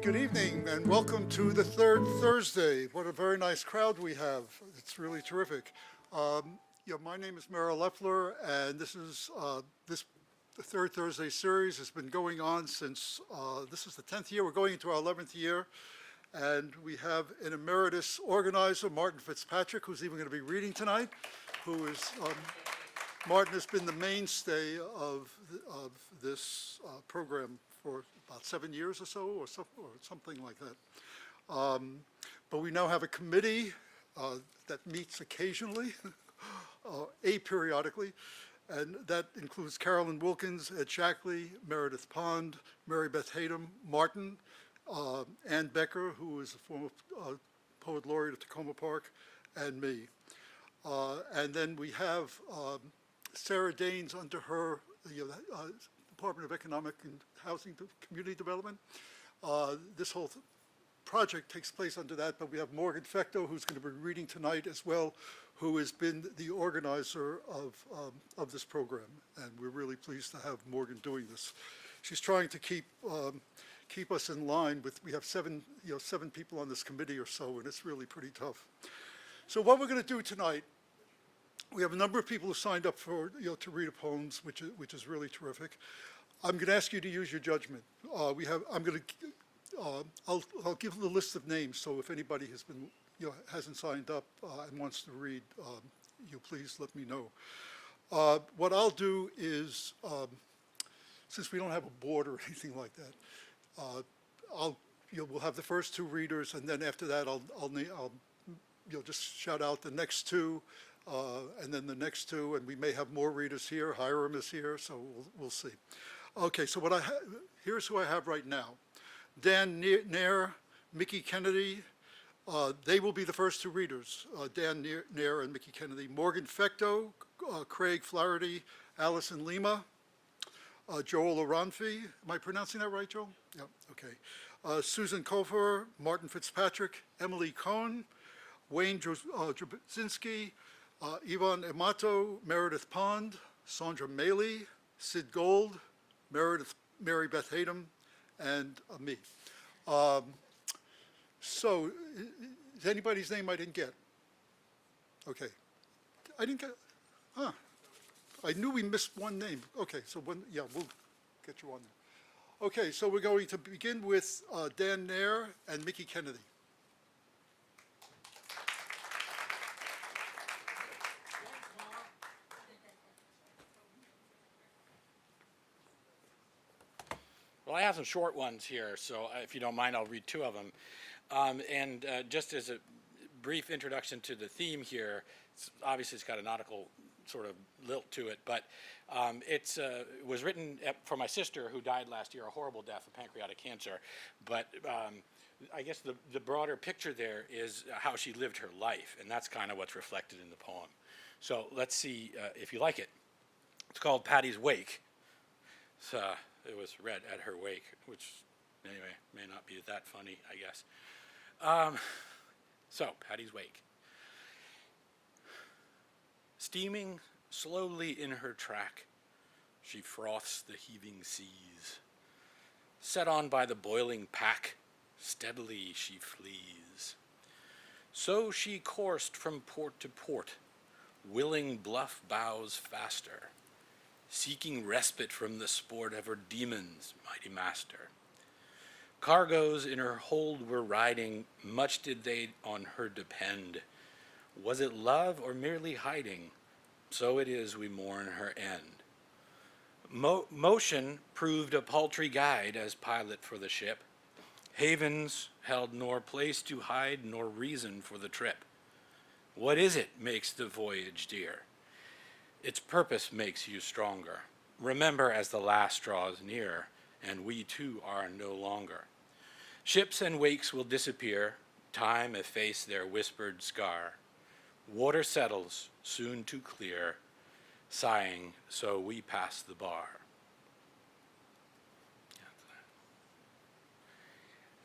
Good evening and welcome to the third Thursday. What a very nice crowd we have. It's really terrific. My name is Merrill Leffler, and this is the third Thursday series has been going on since this is the 10th year. We're going into our 11th year, and we have an emeritus organizer, Martin Fitzpatrick, who's even going to be reading tonight. Martin has been the mainstay of this program for about 7 years or so, or something like that. But we now have a committee that meets occasionally, aperiodically, and that includes Carolyn Wilkins, Ed Shackley, Meredith Pond, Mary Beth Hatem, Martin, Ann Becker, who is a former poet laureate at Takoma Park, and me. And then we have Sarah Daines under her Department of Economic and Housing Community Development. This whole project takes place under that, but we have Morgan Fecto, who's going to be reading tonight as well, who has been the organizer of this program, and we're really pleased to have Morgan doing this. She's trying to keep us in line with. We have seven people on this committee or so, and it's really pretty tough. So what we're going to do tonight, we have a number of people who signed up for to read poems, which is really terrific. I'm going to ask you to use your judgment. I'll give the list of names. So if anybody hasn't signed up and wants to read, please let me know. What I'll do is, since we don't have a board or anything like that, we'll have the first two readers, and then after that, I'll just shout out the next two. And then the next two, and we may have more readers here. Hiram is here, so we'll see. Okay, so here's who I have right now. Dan Nair, Mickey Kennedy, they will be the first two readers, Dan Nair and Mickey Kennedy. Morgan Fecto, Craig Flaherty, Allison Lima, Joel Aranfi. Am I pronouncing that right, Joel? Yeah, okay. Susan Kofer, Martin Fitzpatrick, Emily Cohn, Wayne Jabozinski, Ivan Amato, Meredith Pond, Sandra Maley, Sid Gold, Mary Beth Hatem, and me. So, is anybody's name I didn't get? Okay. I didn't get, I knew we missed one name. Okay, so we'll get you on there. Okay, so we're going to begin with Dan Nair and Mickey Kennedy. Well, I have some short ones here, so if you don't mind, I'll read two of them. Just as a brief introduction to the theme here, obviously it's got a nautical sort of lilt to it, but it was written for my sister who died last year, a horrible death of pancreatic cancer. But I guess the broader picture there is how she lived her life, and that's kind of what's reflected in the poem. So let's see if you like it. It's called Patty's Wake. It was read at her wake, which, anyway, may not be that funny, I guess. So, Patty's Wake. Steaming slowly in her track, she froths the heaving seas. Set on by the boiling pack, steadily she flees. So she coursed from port to port, willing bluff bows faster, seeking respite from the sport of her demons, mighty master. Cargoes in her hold were riding, much did they on her depend. Was it love or merely hiding? So it is we mourn her end. Motion proved a paltry guide as pilot for the ship. Havens held nor place to hide nor reason for the trip. What is it makes the voyage dear? Its purpose makes you stronger. Remember as the last draws near, and we too are no longer. Ships and wakes will disappear, time efface their whispered scar. Water settles, soon to clear, sighing, so we pass the bar.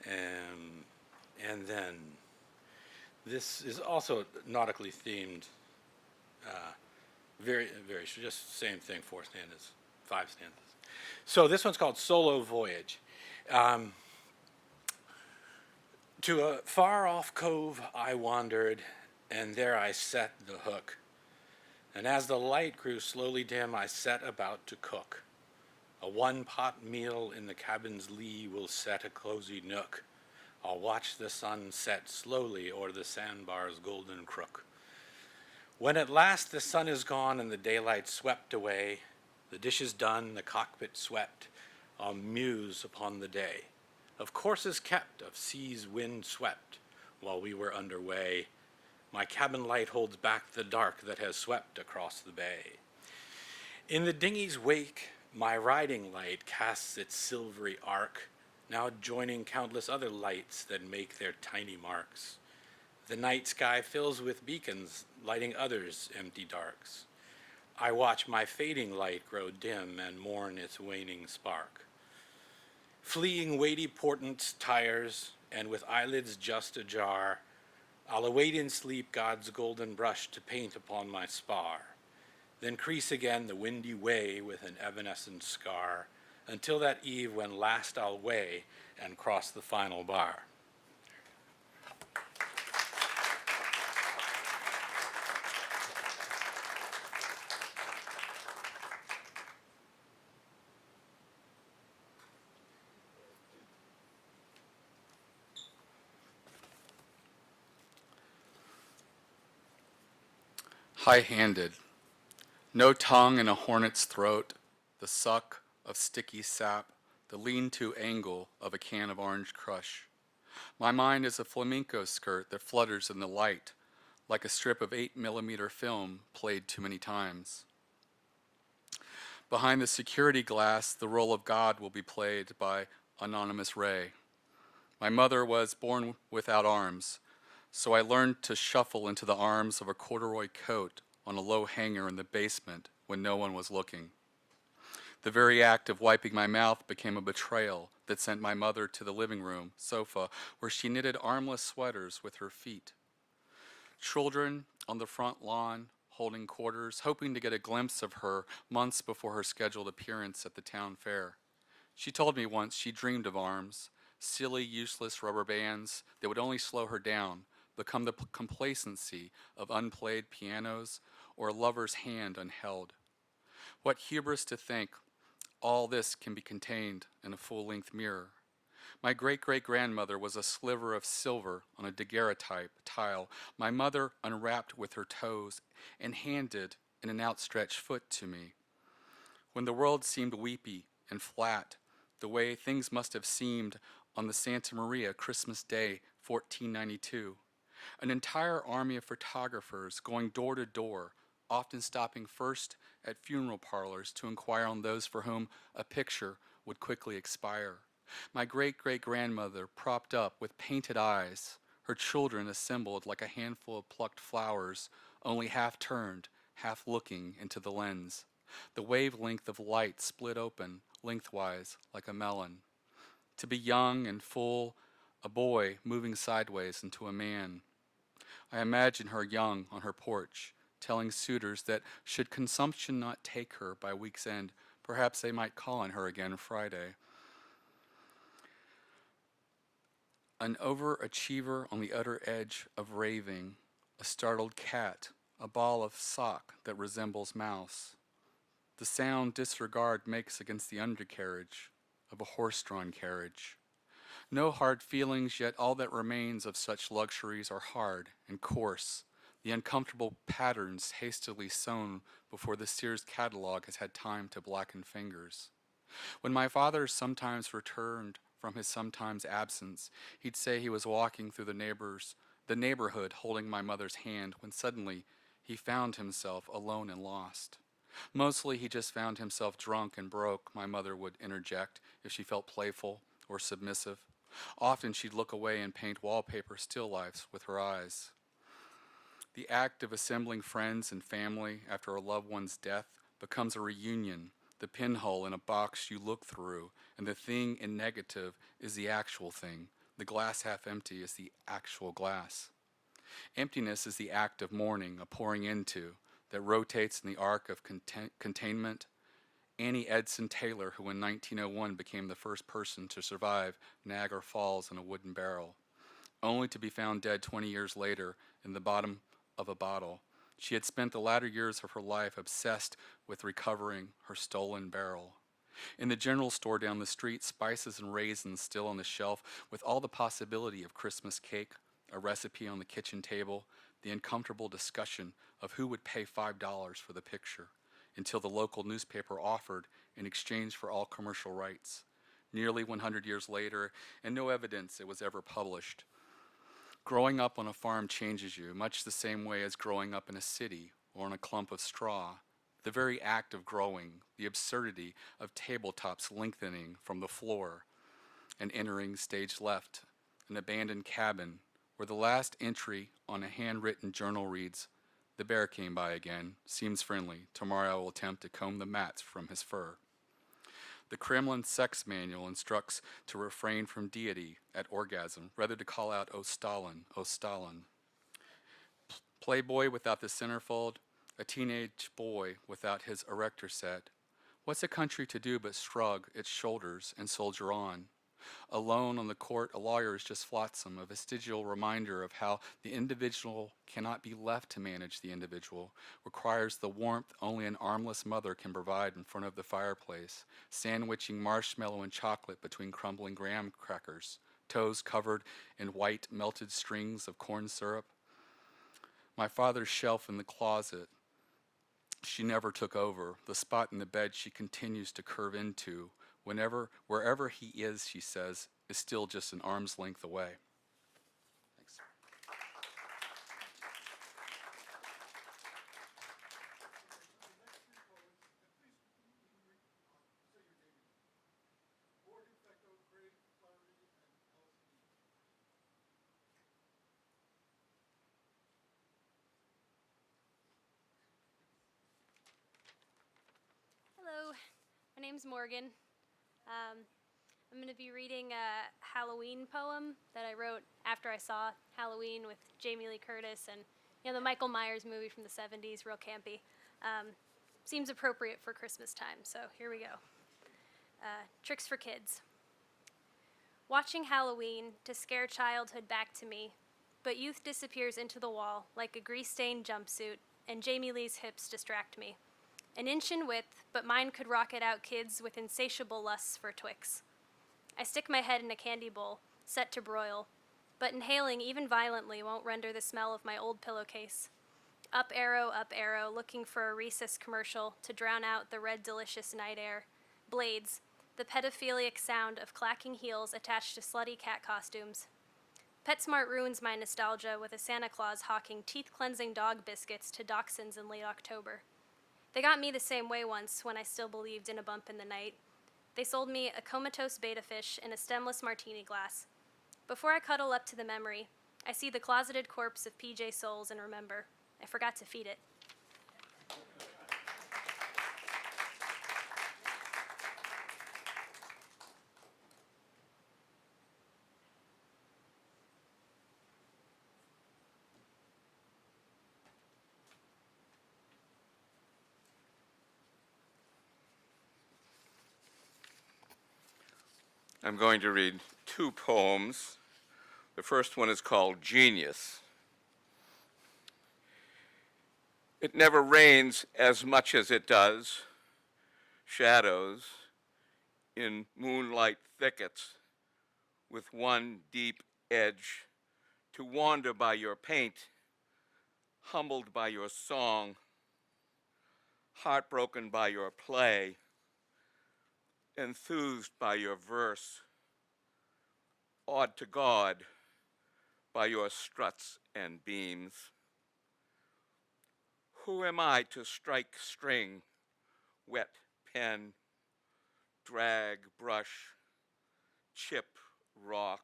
And then, this is also nautically themed. Very, just same thing, 4 stanzas, 5 stanzas. So this one's called Solo Voyage. To a far-off cove I wandered, and there I set the hook. And as the light grew slowly dim, I set about to cook. A one-pot meal in the cabin's lee will set a cozy nook. I'll watch the sun set slowly o'er the sandbar's golden crook. When at last the sun is gone and the daylight swept away, the dishes done, the cockpit swept, I'll muse upon the day. Of courses kept, of seas wind swept, while we were underway. My cabin light holds back the dark that has swept across the bay. In the dinghy's wake, my riding light casts its silvery arc, now joining countless other lights that make their tiny marks. The night sky fills with beacons, lighting others' empty darks. I watch my fading light grow dim and mourn its waning spark. Fleeing weighty portents tires, and with eyelids just ajar, I'll await in sleep God's golden brush to paint upon my spar, then crease again the windy way with an evanescent scar, until that eve when last I'll weigh and cross the final bar. High-handed, no tongue in a hornet's throat, the suck of sticky sap, the lean-to angle of a can of orange crush. My mind is a flamenco skirt that flutters in the light, like a strip of 8mm film played too many times. Behind the security glass, the role of God will be played by Anonymous Ray. My mother was born without arms, so I learned to shuffle into the arms of a corduroy coat on a low hanger in the basement when no one was looking. The very act of wiping my mouth became a betrayal that sent my mother to the living room sofa where she knitted armless sweaters with her feet. Children on the front lawn holding quarters, hoping to get a glimpse of her months before her scheduled appearance at the town fair. She told me once she dreamed of arms, silly, useless rubber bands that would only slow her down, become the complacency of unplayed pianos or a lover's hand unheld. What hubris to think all this can be contained in a full-length mirror. My great-great-grandmother was a sliver of silver on a daguerreotype tile my mother unwrapped with her toes and handed in an outstretched foot to me. When the world seemed weepy and flat, the way things must have seemed on the Santa Maria Christmas Day, 1492, an entire army of photographers going door to door, often stopping first at funeral parlors to inquire on those for whom a picture would quickly expire. My great-great-grandmother propped up with painted eyes, her children assembled like a handful of plucked flowers, only half turned, half looking into the lens. The wavelength of light split open, lengthwise, like a melon. To be young and full, a boy moving sideways into a man. I imagine her young on her porch, telling suitors that should consumption not take her by week's end, perhaps they might call on her again Friday. An overachiever on the utter edge of raving, a startled cat, a ball of sock that resembles mouse. The sound disregard makes against the undercarriage of a horse-drawn carriage. No hard feelings, yet all that remains of such luxuries are hard and coarse, the uncomfortable patterns hastily sewn before the Sears catalog has had time to blacken fingers. When my father sometimes returned from his sometimes absence, he'd say he was walking through the neighborhood holding my mother's hand when suddenly he found himself alone and lost. Mostly he just found himself drunk and broke, my mother would interject if she felt playful or submissive. Often she'd look away and paint wallpaper still lifes with her eyes. The act of assembling friends and family after a loved one's death becomes a reunion, the pinhole in a box you look through, and the thing in negative is the actual thing. The glass half empty is the actual glass. Emptiness is the act of mourning, a pouring into, that rotates in the arc of containment. Annie Edson Taylor, who in 1901 became the first person to survive Niagara Falls in a wooden barrel. only to be found dead 20 years later in the bottom of a bottle. She had spent the latter years of her life obsessed with recovering her stolen barrel. In the general store down the street, spices and raisins still on the shelf, with all the possibility of Christmas cake, a recipe on the kitchen table, the uncomfortable discussion of who would pay $5 for the picture, until the local newspaper offered in exchange for all commercial rights. Nearly 100 years later, and no evidence it was ever published. Growing up on a farm changes you, much the same way as growing up in a city or on a clump of straw. The very act of growing, the absurdity of tabletops lengthening from the floor, and entering stage left, an abandoned cabin, where the last entry on a handwritten journal reads, "The bear came by again, seems friendly. Tomorrow I will attempt to comb the mats from his fur." The Kremlin sex manual instructs to refrain from deity at orgasm, rather to call out, "O Stalin, O Stalin." Playboy without the centerfold, a teenage boy without his erector set. What's a country to do but shrug its shoulders and soldier on? Alone on the court, a lawyer is just flotsam, a vestigial reminder of how the individual cannot be left to manage the individual, requires the warmth only an armless mother can provide in front of the fireplace, sandwiching marshmallow and chocolate between crumbling graham crackers, toes covered in white melted strings of corn syrup. My father's shelf in the closet she never took over, the spot in the bed she continues to curve into, wherever he is, she says, is still just an arm's length away. Thanks. Hello, my name's Morgan. I'm going to be reading a Halloween poem that I wrote after I saw Halloween with Jamie Lee Curtis and the Michael Myers movie from the 70s, real campy. Seems appropriate for Christmas time, so here we go. Tricks for kids. Watching Halloween to scare childhood back to me, but youth disappears into the wall like a grease-stained jumpsuit, and Jamie Lee's hips distract me. An inch in width, but mine could rocket out kids with insatiable lusts for Twix. I stick my head in a candy bowl, set to broil, but inhaling even violently won't render the smell of my old pillowcase. Up arrow, looking for a Reese's commercial to drown out the red delicious night air. Blades, the pedophilic sound of clacking heels attached to slutty cat costumes. PetSmart ruins my nostalgia with a Santa Claus hawking teeth-cleansing dog biscuits to dachshunds in late October. They got me the same way once when I still believed in a bump in the night. They sold me a comatose betta fish in a stemless martini glass. Before I cuddle up to the memory, I see the closeted corpse of PJ Souls and remember, I forgot to feed it. I'm going to read two poems. The first one is called Genius. It never rains as much as it does, shadows in moonlight thickets with one deep edge, to wander by your paint, humbled by your song, heartbroken by your play, enthused by your verse, awed to God by your struts and beams. Who am I to strike string, wet pen, drag brush, chip rock,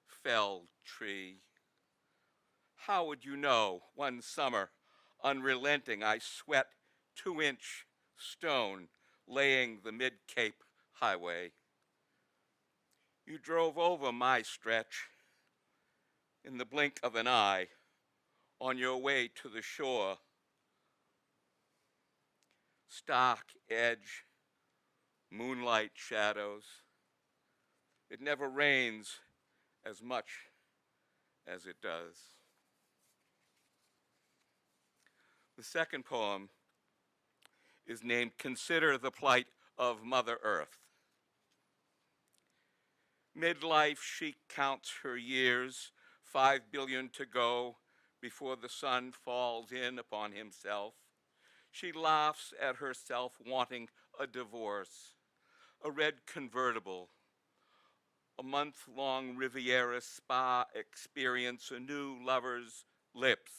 fell tree? How would you know one summer, unrelenting, I sweat 2-inch stone laying the mid-Cape highway? You drove over my stretch in the blink of an eye on your way to the shore. Stark edge, moonlight shadows. It never rains as much as it does. The second poem is named Consider the Plight of Mother Earth. Midlife, she counts her years, 5 billion to go before the sun falls in upon himself. She laughs at herself wanting a divorce, a red convertible, a month-long Riviera spa experience, a new lover's lips.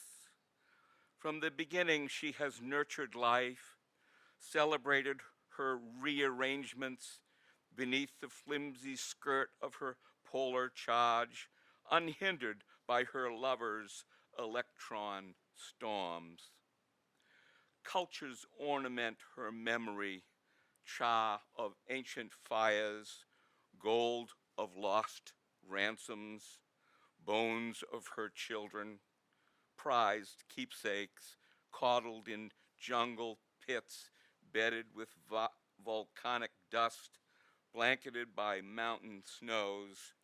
From the beginning, she has nurtured life, celebrated her rearrangements beneath the flimsy skirt of her polar charge, unhindered by her lover's electron storms. Cultures ornament her memory, cha of ancient fires, gold of lost ransoms, bones of her children, prized keepsakes, coddled in jungle pits, bedded with volcanic dust, blanketed by mountain snows,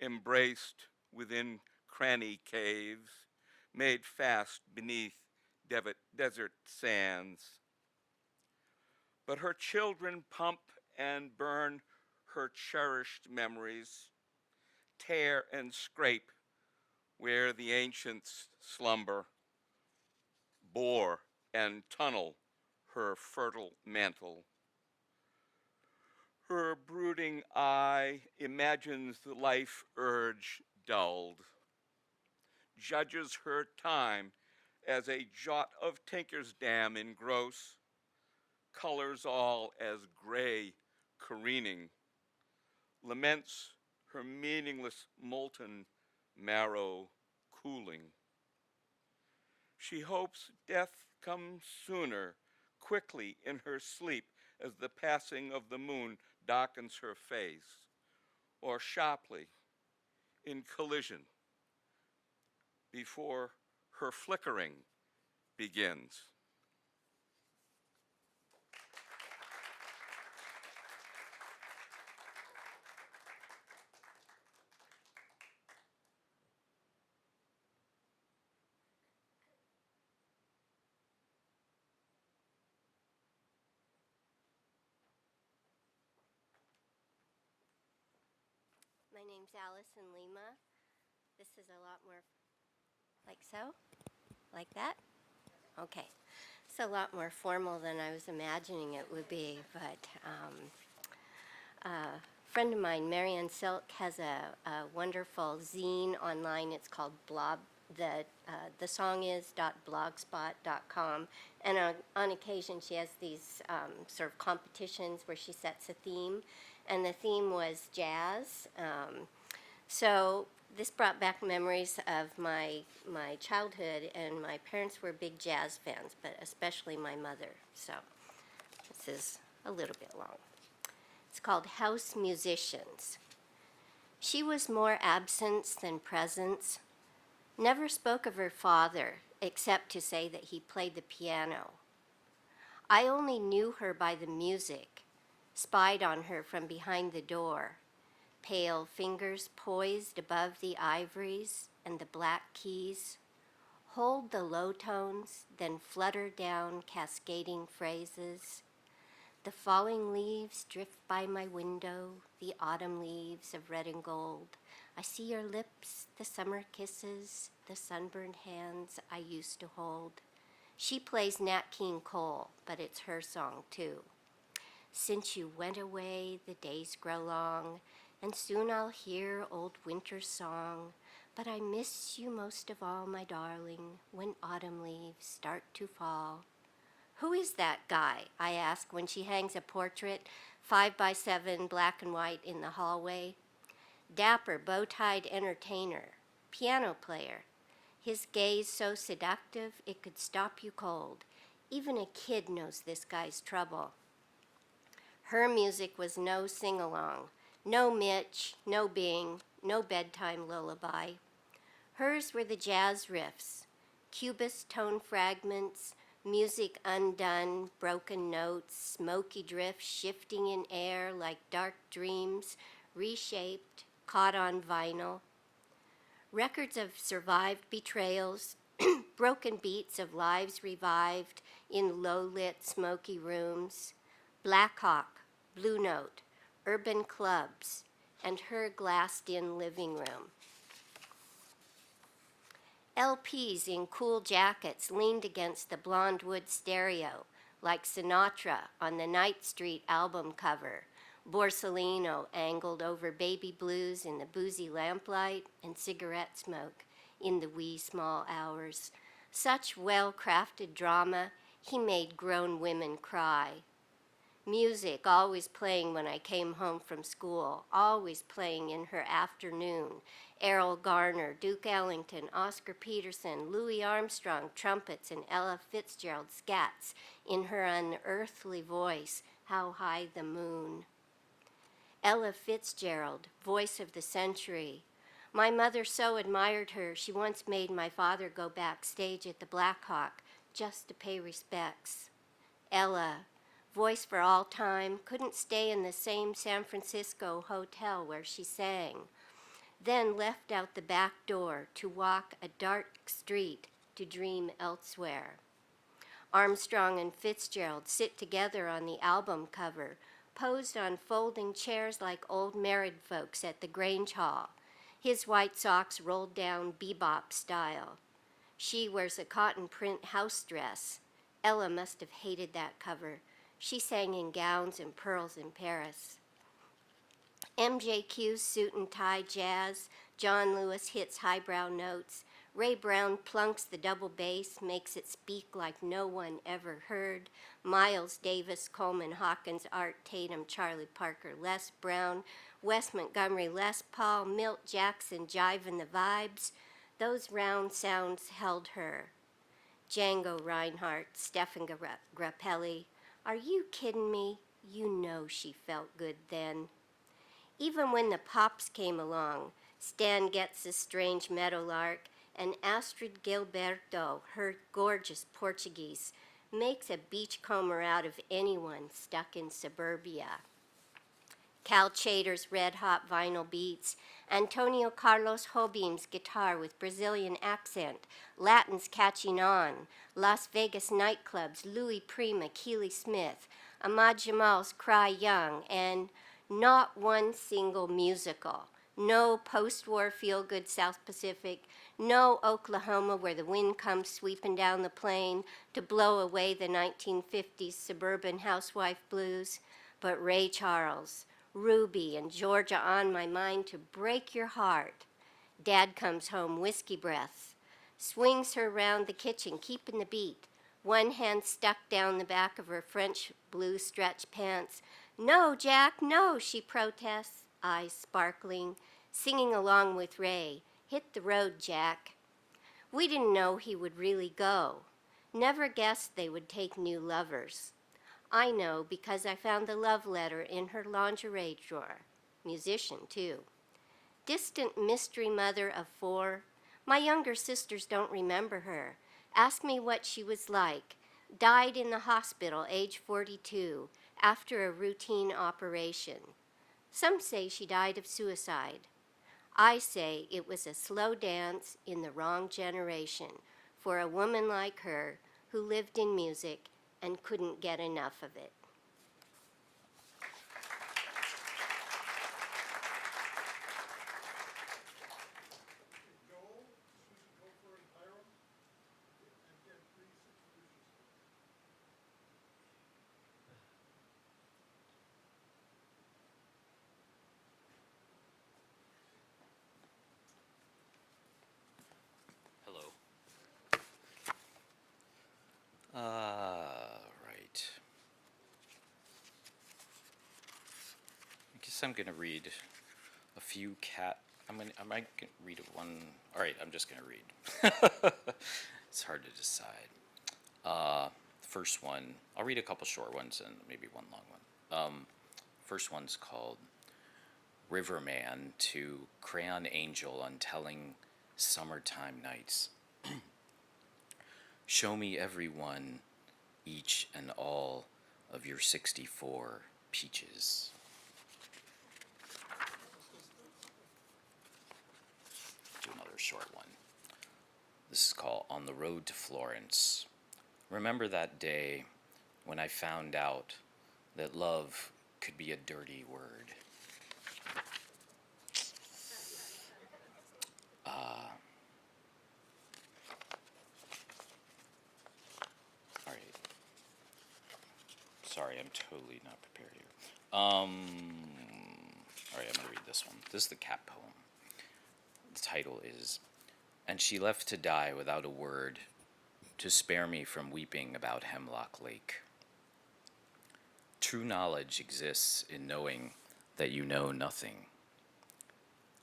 embraced within cranny caves, made fast beneath desert sands. But her children pump and burn her cherished memories, tear and scrape where the ancients slumber, bore and tunnel her fertile mantle. Her brooding eye imagines the life urge dulled, judges her time as a jot of Tinker's Dam in gross, colors all as gray careening, laments her meaningless molten marrow cooling. She hopes death comes sooner, quickly in her sleep as the passing of the moon darkens her face, or sharply in collision before her flickering begins. My name's Allison Lima. This is a lot more like so, like that. Okay, it's a lot more formal than I was imagining it would be, but a friend of mine, Marianne Silk, has a wonderful zine online. It's called Blob. The song is .blogspot.com, and on occasion she has these sort of competitions where she sets a theme, and the theme was jazz. So this brought back memories of my childhood, and my parents were big jazz fans, but especially my mother. So this is a little bit long. It's called House Musicians. She was more absence than presence, never spoke of her father except to say that he played the piano. I only knew her by the music, spied on her from behind the door, pale fingers poised above the ivories and the black keys, hold the low tones, then flutter down cascading phrases. The falling leaves drift by my window, the autumn leaves of red and gold. I see your lips, the summer kisses, the sunburned hands I used to hold. She plays Nat King Cole, but it's her song too. Since you went away, the days grow long, and soon I'll hear old winter's song. But I miss you most of all, my darling, when autumn leaves start to fall. Who is that guy? I ask when she hangs a portrait, 5x7, black and white, in the hallway. Dapper, bow-tied entertainer, piano player. His gaze so seductive it could stop you cold. Even a kid knows this guy's trouble. Her music was no sing-along, no Mitch, no Bing, no bedtime lullaby. Hers were the jazz riffs, cubist tone fragments, music undone, broken notes, smoky drifts shifting in air like dark dreams, reshaped, caught on vinyl. Records of survived betrayals, broken beats of lives revived in low-lit, smoky rooms, Black Hawk, Blue Note, urban clubs, and her glassed-in living room. LPs in cool jackets leaned against the blonde wood stereo, like Sinatra on the Night Street album cover, Borsellino angled over baby blues in the boozy lamplight and cigarette smoke in the wee small hours. Such well-crafted drama, he made grown women cry. Music always playing when I came home from school, always playing in her afternoon. Errol Garner, Duke Ellington, Oscar Peterson, Louis Armstrong, trumpets, and Ella Fitzgerald scats in her unearthly voice, How High the Moon. Ella Fitzgerald, voice of the century. My mother so admired her, she once made my father go backstage at the Black Hawk just to pay respects. Ella, voice for all time, couldn't stay in the same San Francisco hotel where she sang, then left out the back door to walk a dark street to dream elsewhere. Armstrong and Fitzgerald sit together on the album cover, posed on folding chairs like old married folks at the Grange Hall, his white socks rolled down bebop style. She wears a cotton print house dress. Ella must have hated that cover. She sang in gowns and pearls in Paris. MJQ's suit and tie jazz, John Lewis hits highbrow notes, Ray Brown plunks the double bass, makes it speak like no one ever heard, Miles Davis, Coleman Hawkins, Art Tatum, Charlie Parker, Les Brown, Wes Montgomery, Les Paul, Milt Jackson, jivin' the vibes, those round sounds held her. Django Reinhardt, Stefan Grappelli, are you kidding me? You know she felt good then. Even when the pops came along, Stan Getz's Strange Meadowlark and Astrid Gilberto, her gorgeous Portuguese, makes a beachcomber out of anyone stuck in suburbia. Cal Chater's red-hot vinyl beats, Antonio Carlos Jobim's guitar with Brazilian accent, Latins catching on, Las Vegas nightclubs, Louis Prima, Keely Smith, Ahmad Jamal's Cry Young, and not one single musical. No post-war feel-good South Pacific, no Oklahoma where the wind comes sweeping down the plain to blow away the 1950s suburban housewife blues, but Ray Charles, Ruby, and Georgia on my mind to break your heart. Dad comes home, whiskey breaths, swings her round the kitchen, keeping the beat, one hand stuck down the back of her French blue stretch pants. No, Jack, no, she protests, eyes sparkling, singing along with Ray. Hit the road, Jack. We didn't know he would really go. Never guessed they would take new lovers. I know because I found the love letter in her lingerie drawer. Musician, too. Distant mystery mother of 4. My younger sisters don't remember her. Ask me what she was like. Died in the hospital, age 42, after a routine operation. Some say she died of suicide. I say it was a slow dance in the wrong generation for a woman like her who lived in music and couldn't get enough of it. Hello. Right. I guess I'm gonna read a few I might read one. All right, I'm just gonna read. It's hard to decide. First one, I'll read a couple short ones and maybe one long one. First one's called Riverman to Crayon Angel on Telling Summertime Nights. Show me every one, each and all of your 64 peaches. Do another short one. This is called On the Road to Florence. Remember that day when I found out that love could be a dirty word. All right. Sorry, I'm totally not prepared here. All right, I'm going to read this one. This is the cat poem. The title is, And She Left to Die Without a Word, to spare me from weeping about Hemlock Lake. True knowledge exists in knowing that you know nothing.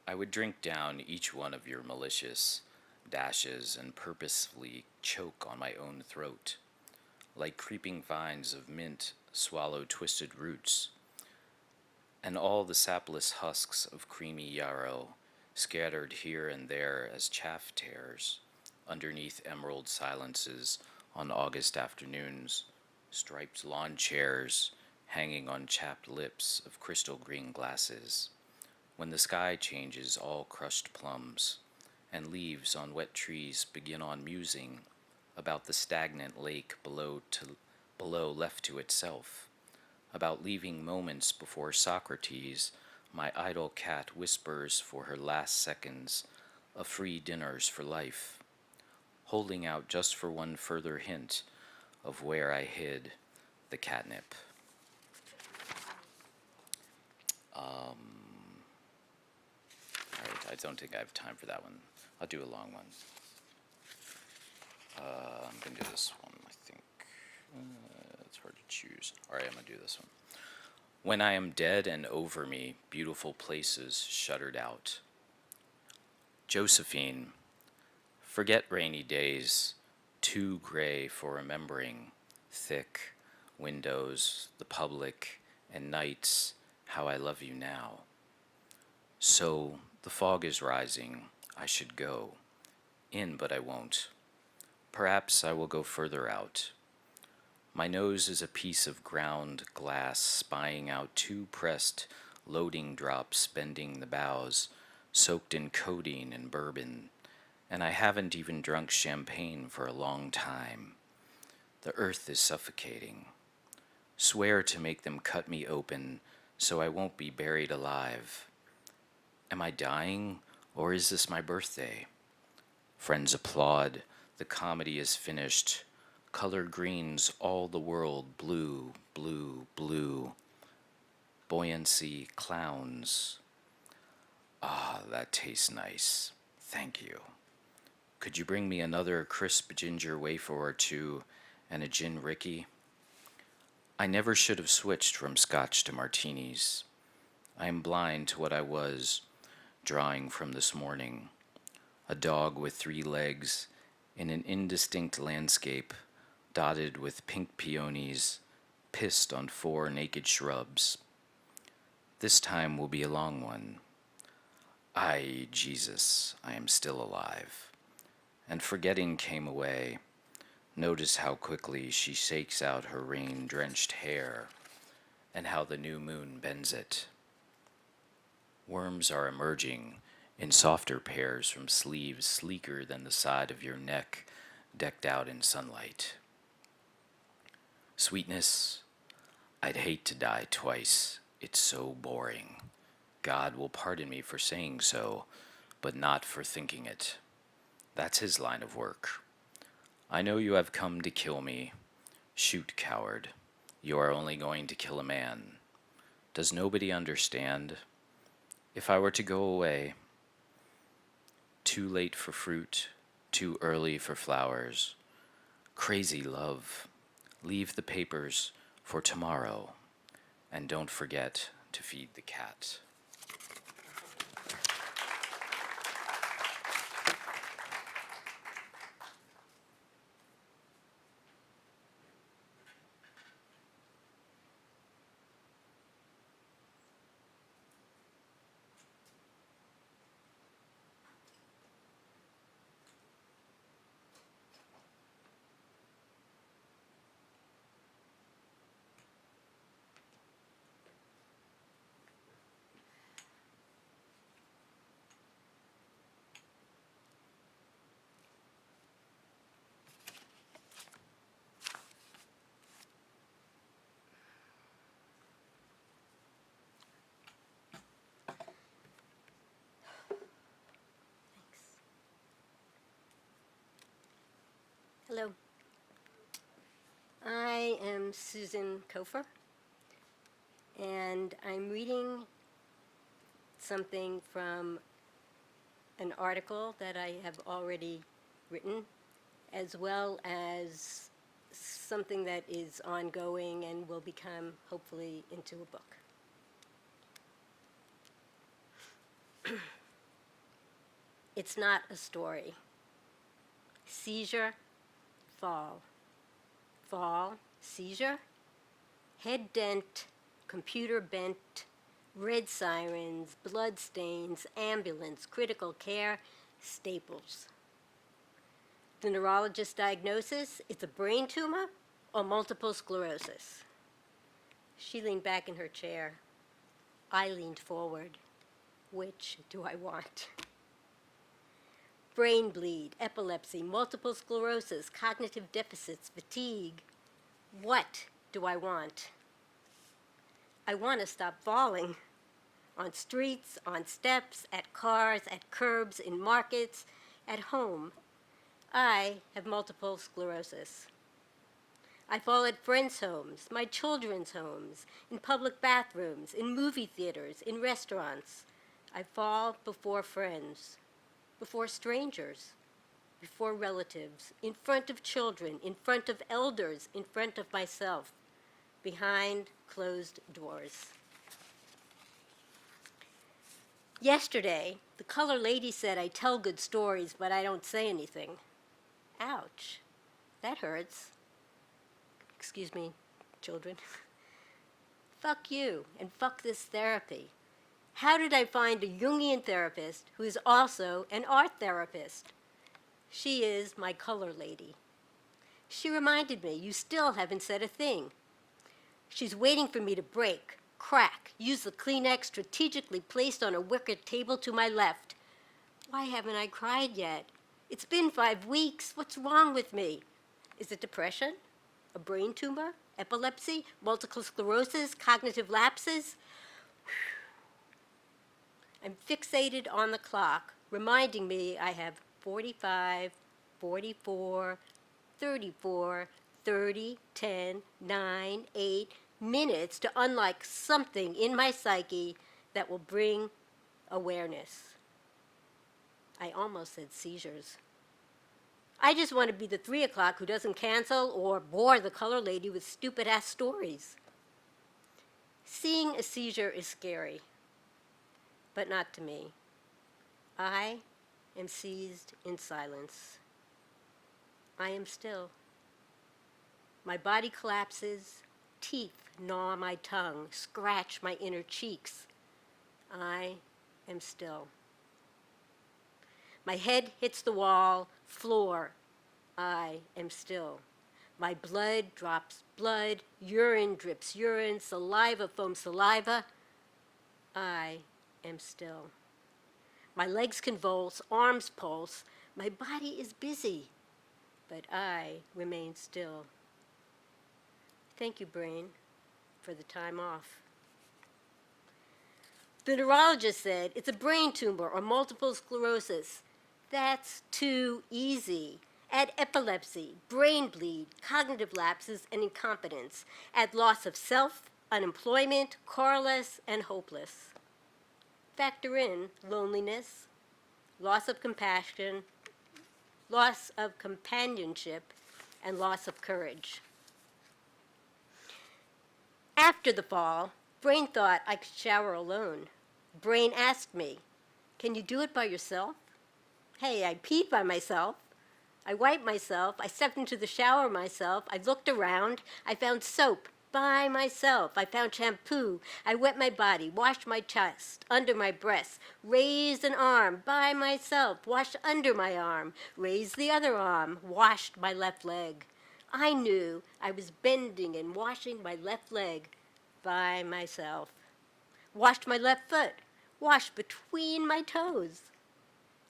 I would drink down each one of your malicious dashes and purposefully choke on my own throat, like creeping vines of mint swallow twisted roots, and all the sapless husks of creamy yarrow scattered here and there as chaff tears underneath emerald silences on August afternoons, striped lawn chairs hanging on chapped lips of crystal green glasses, when the sky changes all crushed plums, and leaves on wet trees begin on musing about the stagnant lake below left to itself, about leaving moments before Socrates, my idle cat whispers for her last seconds of free dinners for life, holding out just for one further hint of where I hid the catnip. All right, I don't think I have time for that one. I'll do a long one. I'm going to do this one, I think. It's hard to choose. All right, I'm going to do this one. When I am dead and over me, beautiful places shuttered out. Josephine, forget rainy days, too gray for remembering, thick windows, the public, and nights, how I love you now. So, the fog is rising, I should go. In, but I won't. Perhaps I will go further out. My nose is a piece of ground glass spying out two pressed loading drops bending the bows, soaked in codeine and bourbon, and I haven't even drunk champagne for a long time. The earth is suffocating. Swear to make them cut me open so I won't be buried alive. Am I dying, or is this my birthday? Friends applaud. The comedy is finished. Color greens all the world, blue, blue, blue. Buoyancy clowns. Ah, that tastes nice. Thank you. Could you bring me another crisp ginger wafer or two and a gin Ricky? I never should have switched from scotch to martinis. I am blind to what I was drawing from this morning. A dog with 3 legs in an indistinct landscape dotted with pink peonies, pissed on 4 naked shrubs. This time will be a long one. Ay, Jesus, I am still alive. And forgetting came away. Notice how quickly she shakes out her rain-drenched hair, and how the new moon bends it. Worms are emerging in softer pairs from sleeves sleeker than the side of your neck, decked out in sunlight. Sweetness, I'd hate to die twice. It's so boring. God will pardon me for saying so, but not for thinking it. That's his line of work. I know you have come to kill me. Shoot, coward. You are only going to kill a man. Does nobody understand? If I were to go away, too late for fruit, too early for flowers. Crazy love. Leave the papers for tomorrow, and don't forget to feed the cat. Hello. I am Susan Kofer, and I'm reading something from an article that I have already written, as well as something that is ongoing and will become, hopefully, into a book. It's not a story. Seizure, fall. Fall, seizure, head dent, computer bent, red sirens, blood stains, ambulance, critical care, staples. The neurologist's diagnosis, it's a brain tumor or multiple sclerosis. She leaned back in her chair. I leaned forward. Which do I want? Brain bleed, epilepsy, multiple sclerosis, cognitive deficits, fatigue. What do I want? I want to stop falling. On streets, on steps, at cars, at curbs, in markets, at home. I have multiple sclerosis. I fall at friends' homes, my children's homes, in public bathrooms, in movie theaters, in restaurants. I fall before friends, before strangers, before relatives, in front of children, in front of elders, in front of myself, behind closed doors. Yesterday, the color lady said I tell good stories, but I don't say anything. Ouch, that hurts. Excuse me, children. Fuck you, and fuck this therapy. How did I find a Jungian therapist who is also an art therapist? She is my color lady. She reminded me, you still haven't said a thing. She's waiting for me to break, crack, use the Kleenex strategically placed on a wicker table to my left. Why haven't I cried yet? It's been 5 weeks. What's wrong with me? Is it depression? A brain tumor? Epilepsy? Multiple sclerosis? Cognitive lapses? I'm fixated on the clock, reminding me I have 45, 44, 34, 30, 10, 9, 8 minutes to unlock something in my psyche that will bring awareness. I almost said seizures. I just want to be the 3 o'clock who doesn't cancel or bore the color lady with stupid-ass stories. Seeing a seizure is scary, but not to me. I am seized in silence. I am still. My body collapses, teeth gnaw my tongue, scratch my inner cheeks. I am still. My head hits the wall, floor. I am still. My blood drops blood, urine drips urine, saliva foams saliva. I am still. My legs convulse, arms pulse. My body is busy, but I remain still. Thank you, brain, for the time off. The neurologist said it's a brain tumor or multiple sclerosis. That's too easy. Add epilepsy, brain bleed, cognitive lapses, and incompetence. Add loss of self, unemployment, carless, and hopeless. Factor in loneliness, loss of compassion, loss of companionship, and loss of courage. After the fall, brain thought I could shower alone. Brain asked me, can you do it by yourself? Hey, I peed by myself. I wiped myself. I stepped into the shower myself. I looked around. I found soap by myself. I found shampoo. I wet my body, washed my chest, under my breasts, raised an arm by myself, washed under my arm, raised the other arm, washed my left leg. I knew I was bending and washing my left leg by myself. Washed my left foot, washed between my toes.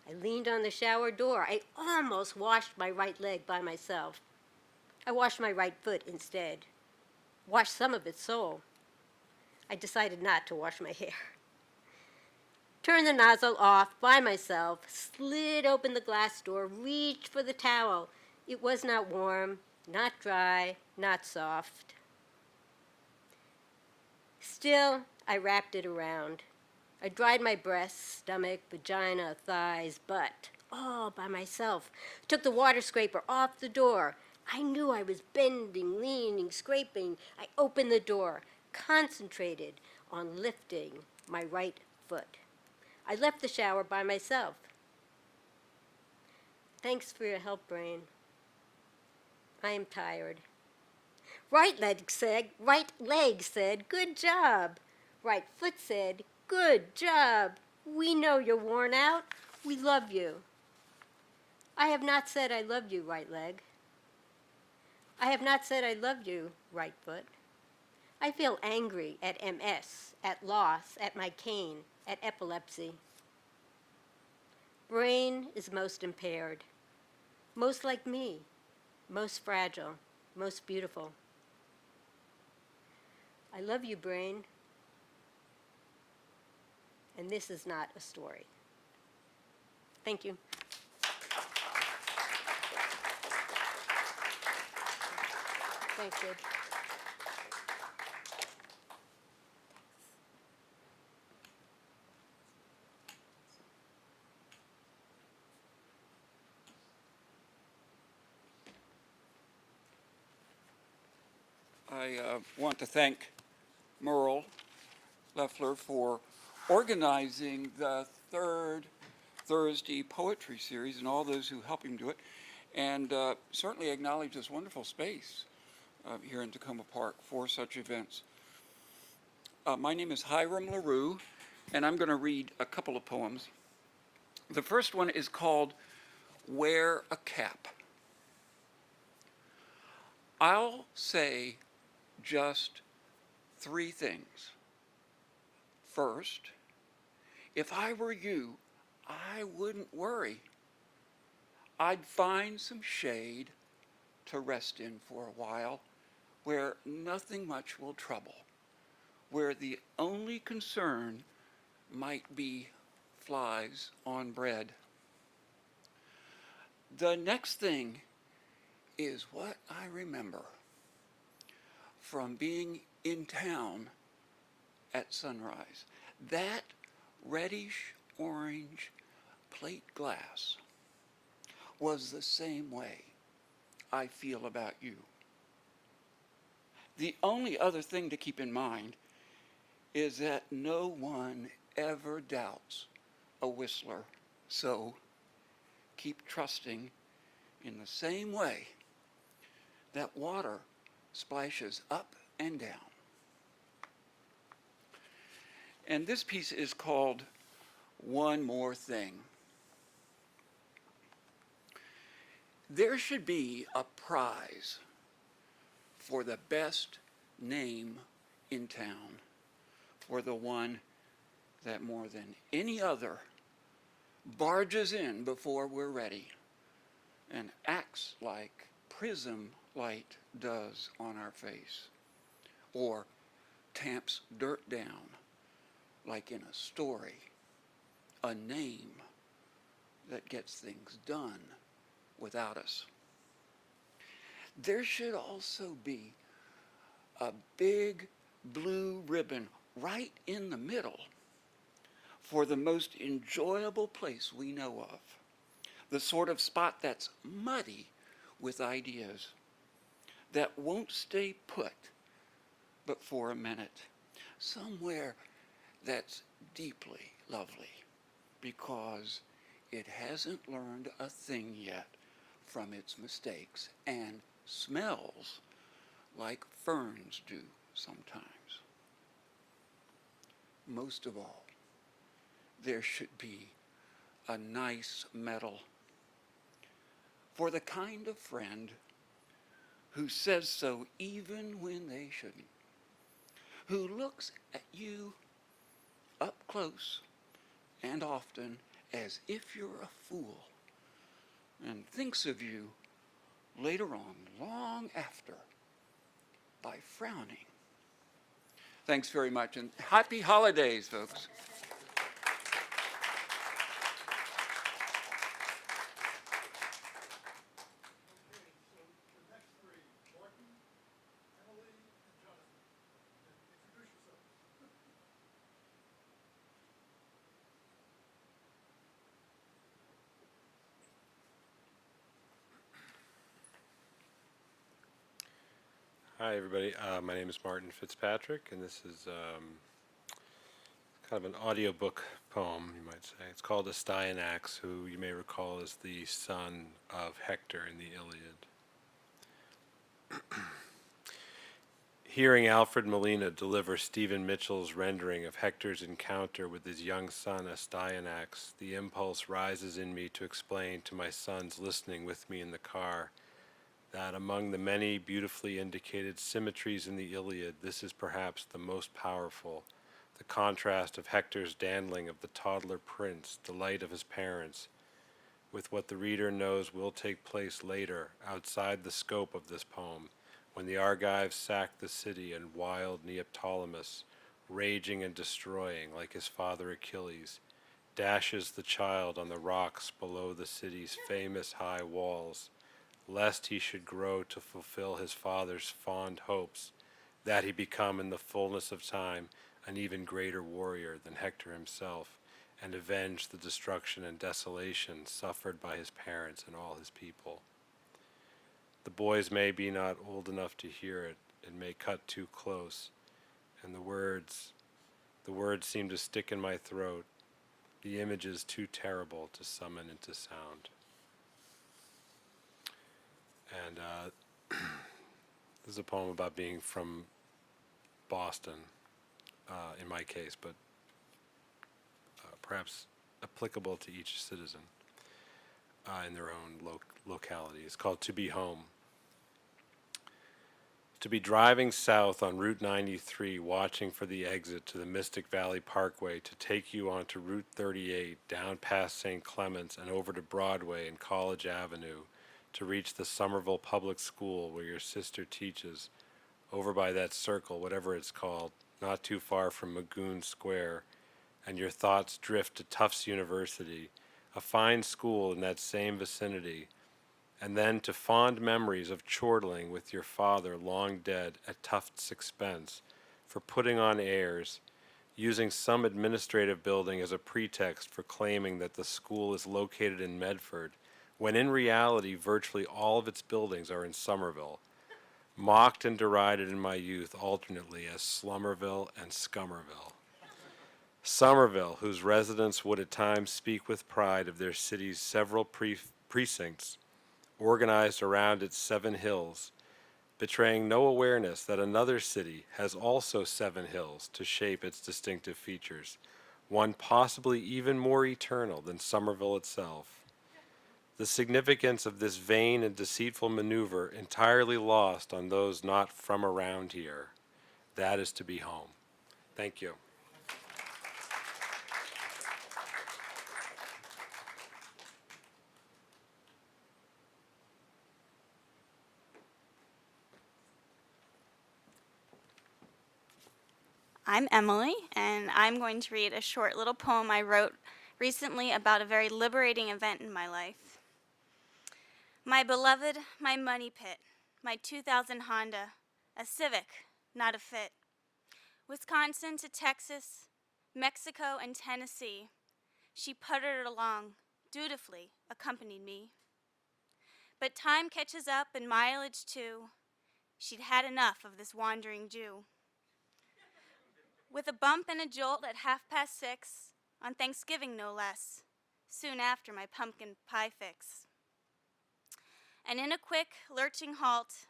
I leaned on the shower door. I almost washed my right leg by myself. I washed my right foot instead. Washed some of its sole. I decided not to wash my hair. Turned the nozzle off by myself, slid open the glass door, reached for the towel, It was not warm, not dry, not soft. Still, I wrapped it around. I dried my breasts, stomach, vagina, thighs, butt, all by myself. Took the water scraper off the door. I knew I was bending, leaning, scraping. I opened the door, concentrated on lifting my right foot. I left the shower by myself. Thanks for your help, Brain. I am tired. Right leg said, good job. Right foot said, good job. We know you're worn out. We love you. I have not said I love you, right leg. I have not said I love you, right foot. I feel angry at MS, at loss, at my cane, at epilepsy. Brain is most impaired, most like me, most fragile, most beautiful. I love you, Brain. And this is not a story. Thank you. Thanks, Ed. I want to thank Merle Leffler for organizing the third Thursday poetry series and all those who help him do it, and certainly acknowledge this wonderful space here in Takoma Park for such events. My name is Hiram LaRue, and I'm going to read a couple of poems. The first one is called Wear a Cap. I'll say just 3 things. First, if I were you, I wouldn't worry. I'd find some shade to rest in for a while where nothing much will trouble, where the only concern might be flies on bread. The next thing is what I remember from being in town at sunrise. That reddish orange plate glass was the same way I feel about you. The only other thing to keep in mind is that no one ever doubts a whistler, so keep trusting in the same way that water splashes up and down. And this piece is called One More Thing. There should be a prize for the best name in town, for the one that more than any other barges in before we're ready and acts like prism light does on our face, or tamps dirt down like in a story, a name that gets things done without us. There should also be a big blue ribbon right in the middle for the most enjoyable place we know of, the sort of spot that's muddy with ideas, that won't stay put but for a minute, somewhere that's deeply lovely because it hasn't learned a thing yet from its mistakes and smells like ferns do sometimes. Most of all, there should be a nice medal for the kind of friend who says so even when they shouldn't, who looks at you up close and often as if you're a fool, and thinks of you later on, long after, by frowning. Thanks very much, and happy holidays, folks. Hi, everybody. My name is Martin Fitzpatrick, and this is kind of an audiobook poem, you might say. It's called Astyanax, who you may recall is the son of Hector in the Iliad. Hearing Alfred Molina deliver Stephen Mitchell's rendering of Hector's encounter with his young son Astyanax, the impulse rises in me to explain to my sons listening with me in the car that among the many beautifully indicated symmetries in the Iliad, this is perhaps the most powerful, the contrast of Hector's dandling of the toddler prince, delight of his parents, with what the reader knows will take place later, outside the scope of this poem, when the Argives sacked the city and wild Neoptolemus, raging and destroying like his father Achilles, dashes the child on the rocks below the city's famous high walls, lest he should grow to fulfill his father's fond hopes, that he become in the fullness of time an even greater warrior than Hector himself, and avenge the destruction and desolation suffered by his parents and all his people. The boys may be not old enough to hear it, it may cut too close, and the words seem to stick in my throat, the images too terrible to summon into sound. And this is a poem about being from Boston, in my case, but perhaps applicable to each citizen in their own locality. It's called To Be Home. To be driving south on Route 93, watching for the exit to the Mystic Valley Parkway to take you onto Route 38, down past St. Clements and over to Broadway and College Avenue, to reach the Somerville Public School where your sister teaches, over by that circle, whatever it's called, not too far from Magoon Square, and your thoughts drift to Tufts University, a fine school in that same vicinity, and then to fond memories of chortling with your father long dead at Tufts' expense for putting on airs, using some administrative building as a pretext for claiming that the school is located in Medford, when in reality virtually all of its buildings are in Somerville, mocked and derided in my youth alternately as Slummerville and Scummerville. Somerville, whose residents would at times speak with pride of their city's several precincts, organized around its 7 hills, betraying no awareness that another city has also 7 hills to shape its distinctive features, one possibly even more eternal than Somerville itself. The significance of this vain and deceitful maneuver entirely lost on those not from around here. That is to be home. Thank you. I'm Emily, and I'm going to read a short little poem I wrote recently about a very liberating event in my life. My beloved, my money pit, my 2000 Honda, a Civic, not a Fit. Wisconsin to Texas, Mexico and Tennessee, she puttered along, dutifully accompanied me. But time catches up and mileage too. She'd had enough of this wandering Jew. With a bump and a jolt at 6:30, on Thanksgiving no less, soon after my pumpkin pie fix. And in a quick, lurching halt,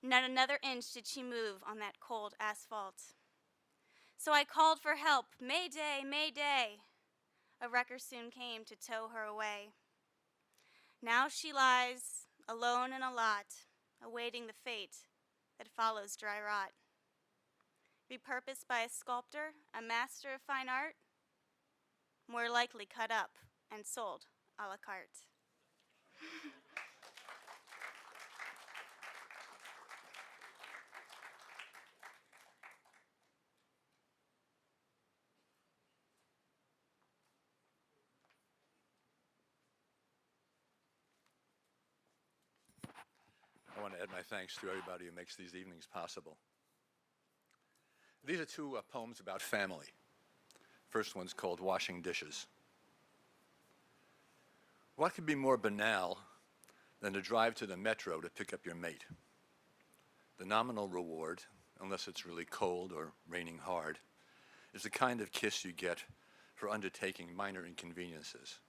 not another inch did she move on that cold asphalt. So I called for help, Mayday, Mayday. A wrecker soon came to tow her away. Now she lies, alone in a lot, awaiting the fate that follows dry rot. Repurposed by a sculptor, a master of fine art, more likely cut up and sold a la carte. I want to add my thanks to everybody who makes these evenings possible. These are 2 poems about family. First one's called Washing Dishes. What could be more banal than to drive to the metro to pick up your mate? The nominal reward, unless it's really cold or raining hard, is the kind of kiss you get for undertaking minor inconveniences.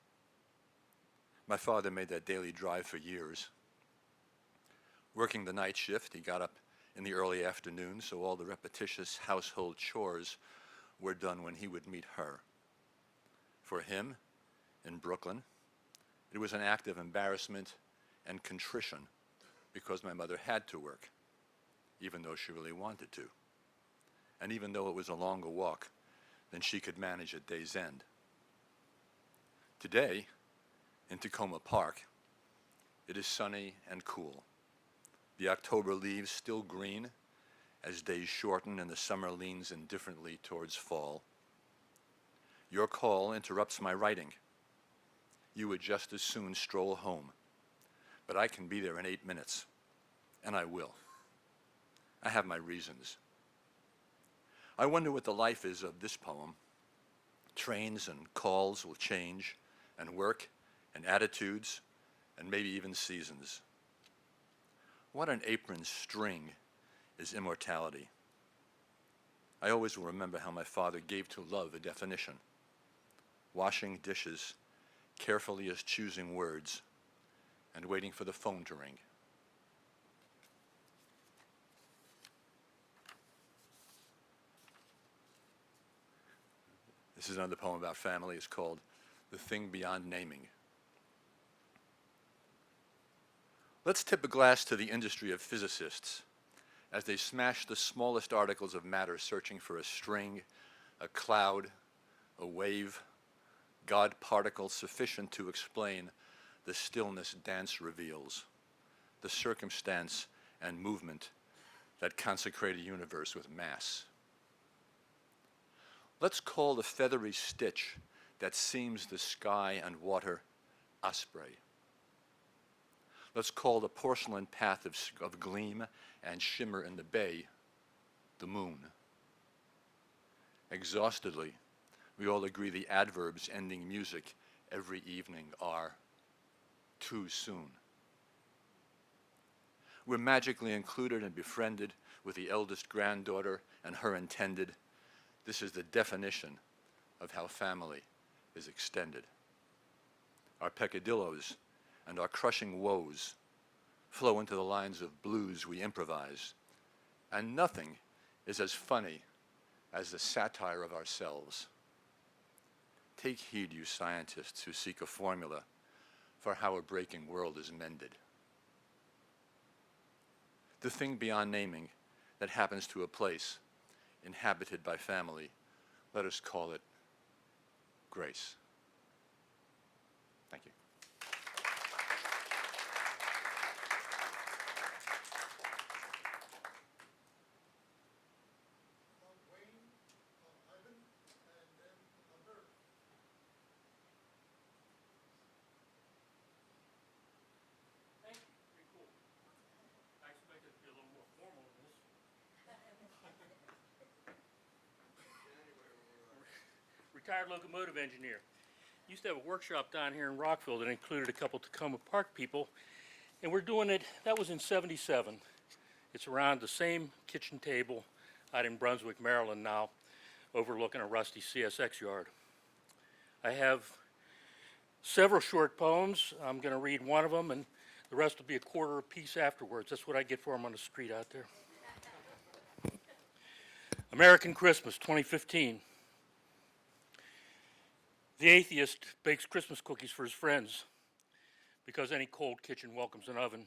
My father made that daily drive for years. Working the night shift, he got up in the early afternoon, so all the repetitious household chores were done when he would meet her. For him, in Brooklyn, it was an act of embarrassment and contrition because my mother had to work, even though she really wanted to, and even though it was a longer walk than she could manage at day's end. Today, in Takoma Park, it is sunny and cool. The October leaves still green as days shorten and the summer leans indifferently towards fall. Your call interrupts my writing. You would just as soon stroll home, but I can be there in 8 minutes, and I will. I have my reasons. I wonder what the life is of this poem. Trains and calls will change, and work and attitudes, and maybe even seasons. What an apron string is immortality. I always will remember how my father gave to love a definition. Washing dishes, carefully as choosing words, and waiting for the phone to ring. This is another poem about family. It's called The Thing Beyond Naming. Let's tip a glass to the industry of physicists as they smash the smallest articles of matter searching for a string, a cloud, a wave, God particle sufficient to explain the stillness dance reveals, the circumstance and movement that consecrate a universe with mass. Let's call the feathery stitch that seams the sky and water osprey. Let's call the porcelain path of gleam and shimmer in the bay the moon. Exhaustedly, we all agree the adverbs ending music every evening are too soon. We're magically included and befriended with the eldest granddaughter and her intended. This is the definition of how family is extended. Our peccadillos and our crushing woes flow into the lines of blues we improvise, and nothing is as funny as the satire of ourselves. Take heed, you scientists who seek a formula for how a breaking world is mended. The thing beyond naming that happens to a place inhabited by family, let us call it grace. Thank you. Retired locomotive engineer. Used to have a workshop down here in Rockville that included a couple Takoma Park people, and we're doing it, that was in '77. It's around the same kitchen table out in Brunswick, Maryland now, overlooking a rusty CSX yard. I have several short poems. I'm going to read one of them, and the rest will be a quarter apiece afterwards. That's what I get for them on the street out there. American Christmas, 2015. The atheist bakes Christmas cookies for his friends because any cold kitchen welcomes an oven.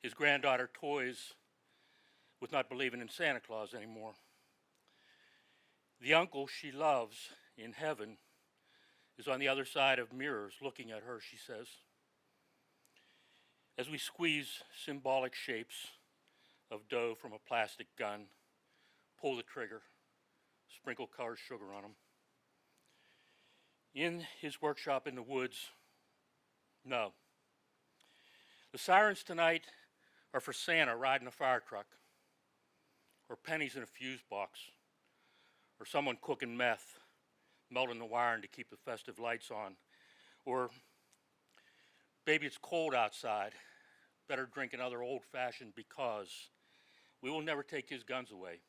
His granddaughter toys with not believing in Santa Claus anymore. The uncle she loves in heaven is on the other side of mirrors looking at her, she says. As we squeeze symbolic shapes of dough from a plastic gun, pull the trigger, sprinkle colored sugar on them. In his workshop in the woods, no. The sirens tonight are for Santa riding a fire truck, or pennies in a fuse box, or someone cooking meth, melting the wiring to keep the festive lights on, or baby, it's cold outside, better drink another old-fashioned because we will never take his guns away.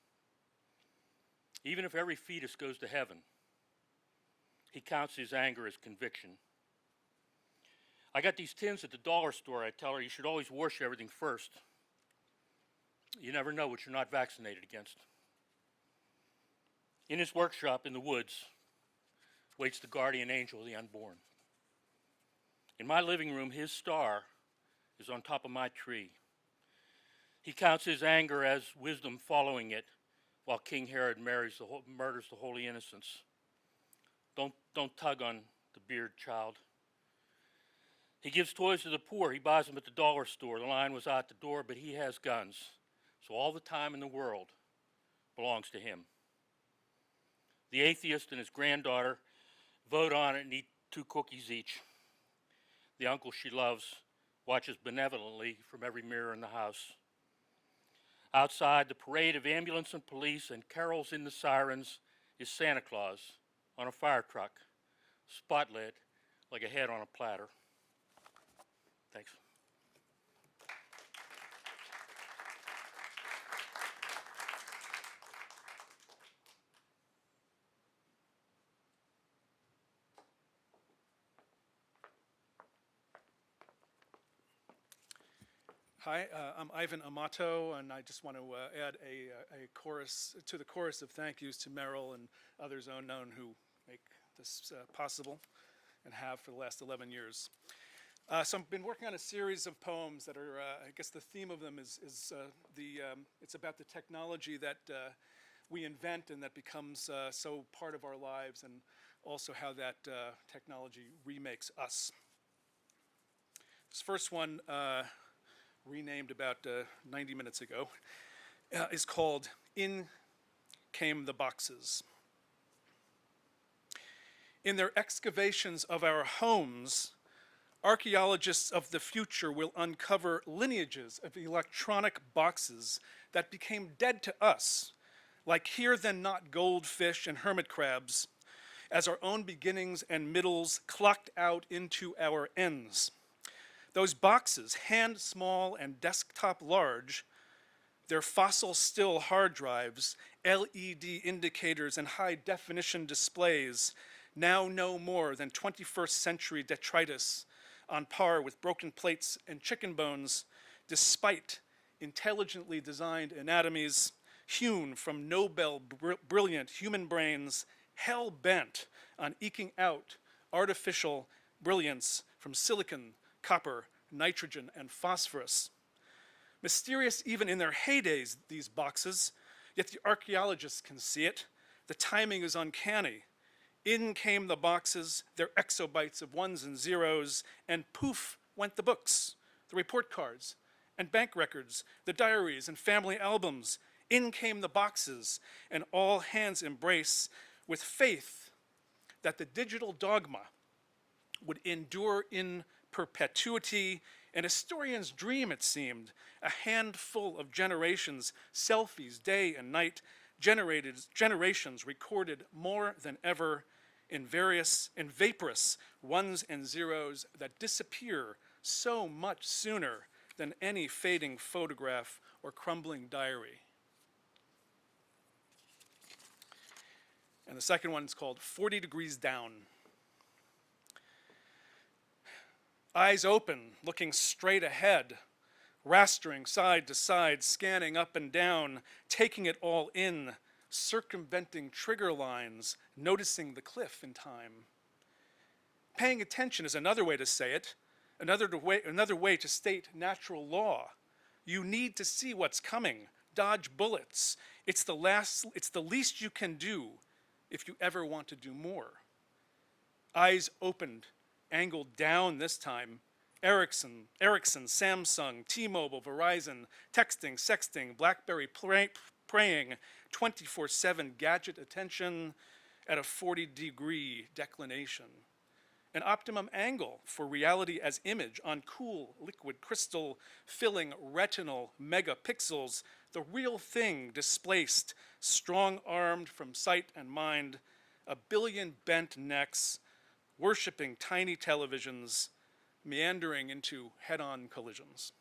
Even if every fetus goes to heaven, he counts his anger as conviction. I got these tins at the dollar store. I tell her you should always wash everything first. You never know what you're not vaccinated against. In his workshop in the woods waits the guardian angel of the unborn. In my living room, his star is on top of my tree. He counts his anger as wisdom following it, while King Herod murders the holy innocents. Don't tug on the beard, child. He gives toys to the poor. He buys them at the dollar store. The line was out the door, but he has guns. So all the time in the world belongs to him. The atheist and his granddaughter vote on it and eat 2 cookies each. The uncle she loves watches benevolently from every mirror in the house. Outside, the parade of ambulance and police and carols in the sirens is Santa Claus on a fire truck, spotlit like a head on a platter. Thanks. Hi, I'm Ivan Amato, and I just want to add a chorus to the chorus of thank yous to Merrill and others unknown who make this possible and have for the last 11 years. So I've been working on a series of poems that are, I guess the theme of them is it's about the technology that we invent and that becomes so part of our lives, and also how that technology remakes us. This first one, renamed about 90 minutes ago, is called In Came the Boxes. In their excavations of our homes, archaeologists of the future will uncover lineages of electronic boxes that became dead to us, like here then not goldfish and hermit crabs, as our own beginnings and middles clocked out into our ends. Those boxes, hand small and desktop large, their fossil still hard drives, LED indicators, and high definition displays, now no more than 21st century detritus, on par with broken plates and chicken bones, despite intelligently designed anatomies, hewn from Nobel brilliant human brains, hell-bent on eking out artificial brilliance from silicon, copper, nitrogen, and phosphorus. Mysterious even in their heydays, these boxes, yet the archaeologists can see it. The timing is uncanny. In came the boxes, their exobytes of ones and zeros, and poof went the books, the report cards, and bank records, the diaries and family albums. In came the boxes, and all hands embrace with faith that the digital dogma would endure in perpetuity, an historian's dream, it seemed, a handful of generations, selfies day and night, generations recorded more than ever in vaporous ones and zeros that disappear so much sooner than any fading photograph or crumbling diary. And the second one is called 40 Degrees Down. Eyes open, looking straight ahead, rastering side to side, scanning up and down, taking it all in, circumventing trigger lines, noticing the cliff in time. Paying attention is another way to say it, another way to state natural law. You need to see what's coming, dodge bullets. It's the least you can do if you ever want to do more. Eyes opened, angled down this time. Ericsson, Samsung, T-Mobile, Verizon, texting, sexting, BlackBerry praying, 24/7 gadget attention at a 40-degree declination. An optimum angle for reality as image on cool liquid crystal filling retinal megapixels, the real thing displaced, strong-armed from sight and mind, a billion bent necks, worshiping tiny televisions, meandering into head-on collisions.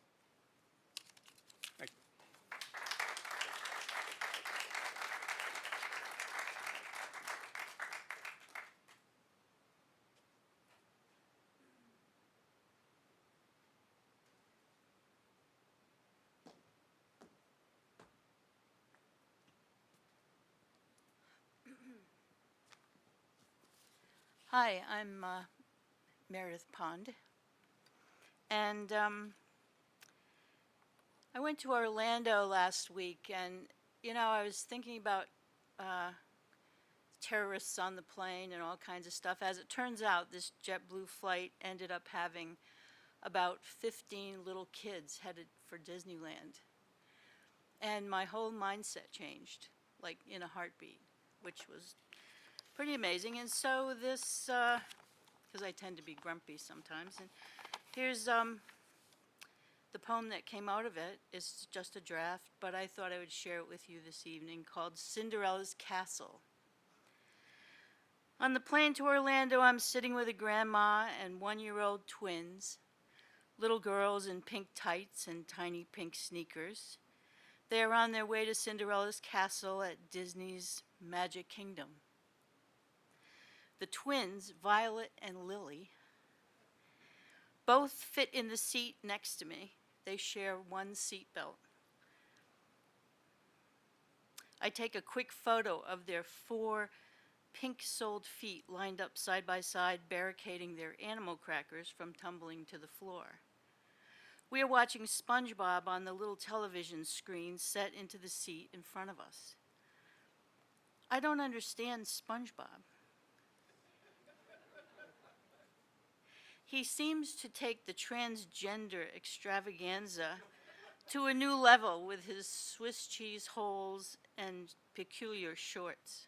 Hi, I'm Meredith Pond. And I went to Orlando last week, and I was thinking about terrorists on the plane and all kinds of stuff. As it turns out, this JetBlue flight ended up having about 15 little kids headed for Disneyland. And my whole mindset changed, like in a heartbeat, which was pretty amazing. And so this, because I tend to be grumpy sometimes, and here's the poem that came out of it. Is just a draft, but I thought I would share it with you this evening, called Cinderella's Castle. On the plane to Orlando, I'm sitting with a grandma and one-year-old twins, little girls in pink tights and tiny pink sneakers. They are on their way to Cinderella's castle at Disney's Magic Kingdom. The twins, Violet and Lily, both fit in the seat next to me. They share one seat belt. I take a quick photo of their 4 pink-soled feet lined up side by side, barricading their animal crackers from tumbling to the floor. We are watching SpongeBob on the little television screen set into the seat in front of us. I don't understand SpongeBob. He seems to take the transgender extravaganza to a new level with his Swiss cheese holes and peculiar shorts.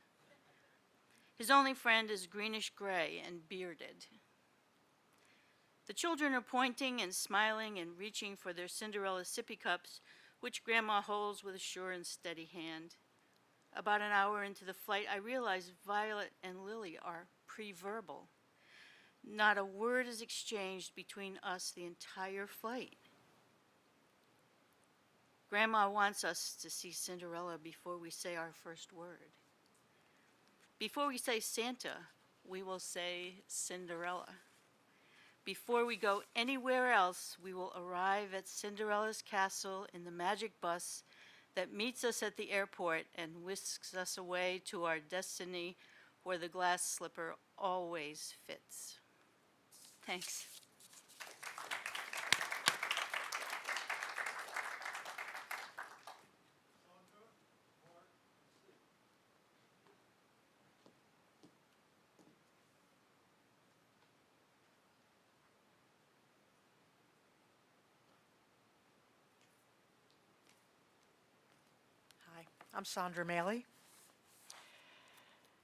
His only friend is greenish gray and bearded. The children are pointing and smiling and reaching for their Cinderella sippy cups, which Grandma holds with a sure and steady hand. About an hour into the flight, I realize Violet and Lily are pre-verbal. Not a word is exchanged between us the entire flight. Grandma wants us to see Cinderella before we say our first word. Before we say Santa, we will say Cinderella. Before we go anywhere else, we will arrive at Cinderella's castle in the magic bus that meets us at the airport and whisks us away to our destiny where the glass slipper always fits. Thanks. Hi, I'm Sandra Maley.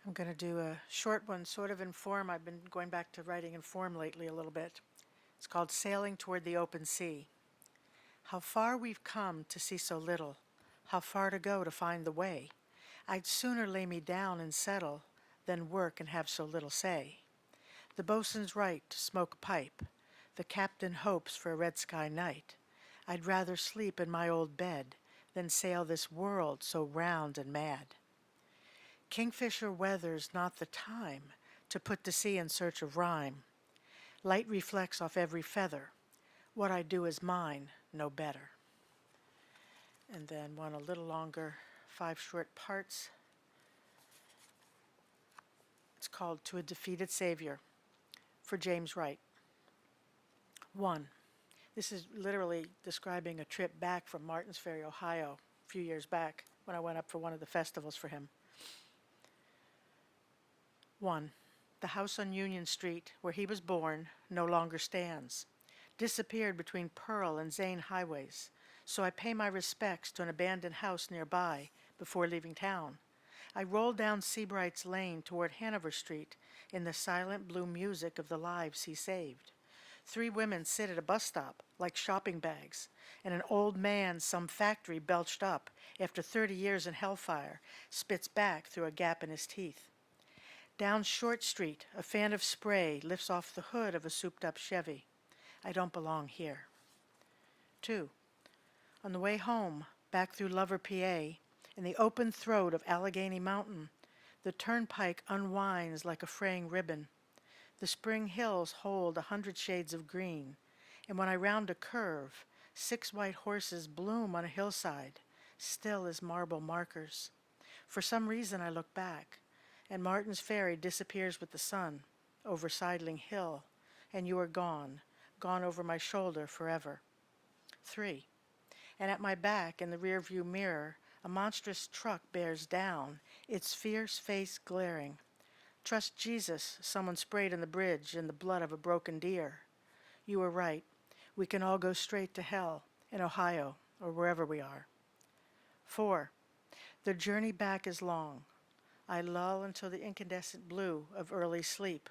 I'm going to do a short one, sort of in form. I've been going back to writing in form lately a little bit. It's called Sailing Toward the Open Sea. How far we've come to see so little, how far to go to find the way. I'd sooner lay me down and settle than work and have so little say. The bosun's right to smoke a pipe. The captain hopes for a red sky night. I'd rather sleep in my old bed than sail this world so round and mad. Kingfisher weather's not the time to put to sea in search of rhyme. Light reflects off every feather. What I do is mine, no better. And then one a little longer, 5 short parts. It's called To a Defeated Savior, for James Wright. 1. This is literally describing a trip back from Martins Ferry, Ohio, a few years back when I went up for one of the festivals for him. 1. The house on Union Street, where he was born, no longer stands. Disappeared between Pearl and Zane highways, so I pay my respects to an abandoned house nearby before leaving town. I roll down Seabright's Lane toward Hanover Street in the silent blue music of the lives he saved. 3 women sit at a bus stop like shopping bags, and an old man some factory belched up after 30 years in hellfire spits back through a gap in his teeth. Down Short Street, a fan of spray lifts off the hood of a souped-up Chevy. I don't belong here. 2. On the way home, back through Lover, PA, in the open throat of Allegheny Mountain, the turnpike unwinds like a fraying ribbon. The spring hills hold 100 shades of green, and when I round a curve, 6 white horses bloom on a hillside, still as marble markers. For some reason I look back, and Martin's Ferry disappears with the sun. over sidling hill, and you are gone, gone over my shoulder forever. 3. And at my back, in the rearview mirror, a monstrous truck bears down, its fierce face glaring. Trust Jesus, someone sprayed on the bridge in the blood of a broken deer. You were right. We can all go straight to hell, in Ohio, or wherever we are. 4. The journey back is long. I lull until the incandescent blue of early sleep.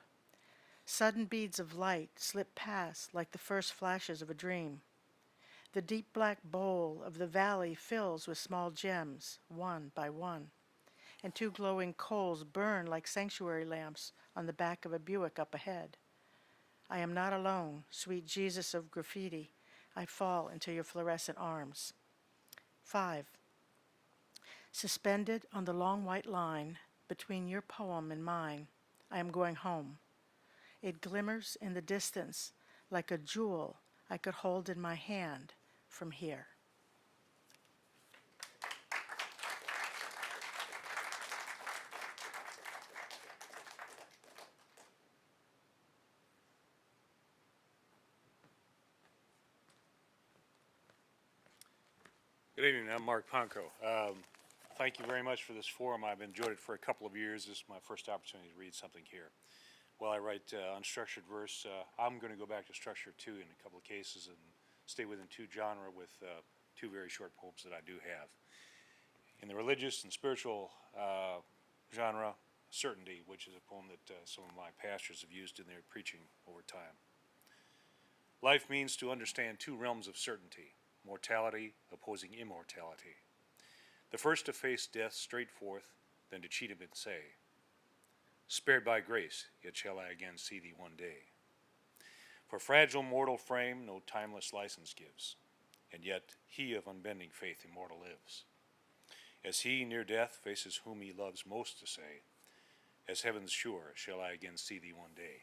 Sudden beads of light slip past like the first flashes of a dream. The deep black bowl of the valley fills with small gems, one by one, and 2 glowing coals burn like sanctuary lamps on the back of a Buick up ahead. I am not alone, sweet Jesus of graffiti. I fall into your fluorescent arms. 5. Suspended on the long white line between your poem and mine, I am going home. It glimmers in the distance like a jewel I could hold in my hand from here. Good evening. I'm Mark Ponko. Thank you very much for this forum. I've enjoyed it for a couple of years. This is my first opportunity to read something here. While I write unstructured verse, I'm going to go back to structure too in a couple of cases and stay within 2 genre with 2 very short poems that I do have. In the religious and spiritual genre, Certainty, which is a poem that some of my pastors have used in their preaching over time. Life means to understand 2 realms of certainty, mortality opposing immortality. The first to face death straight forth, then to cheat him and say, spared by grace, yet shall I again see thee one day. For fragile mortal frame no timeless license gives, and yet he of unbending faith immortal lives. As he near death faces whom he loves most to say, as heaven's sure shall I again see thee one day.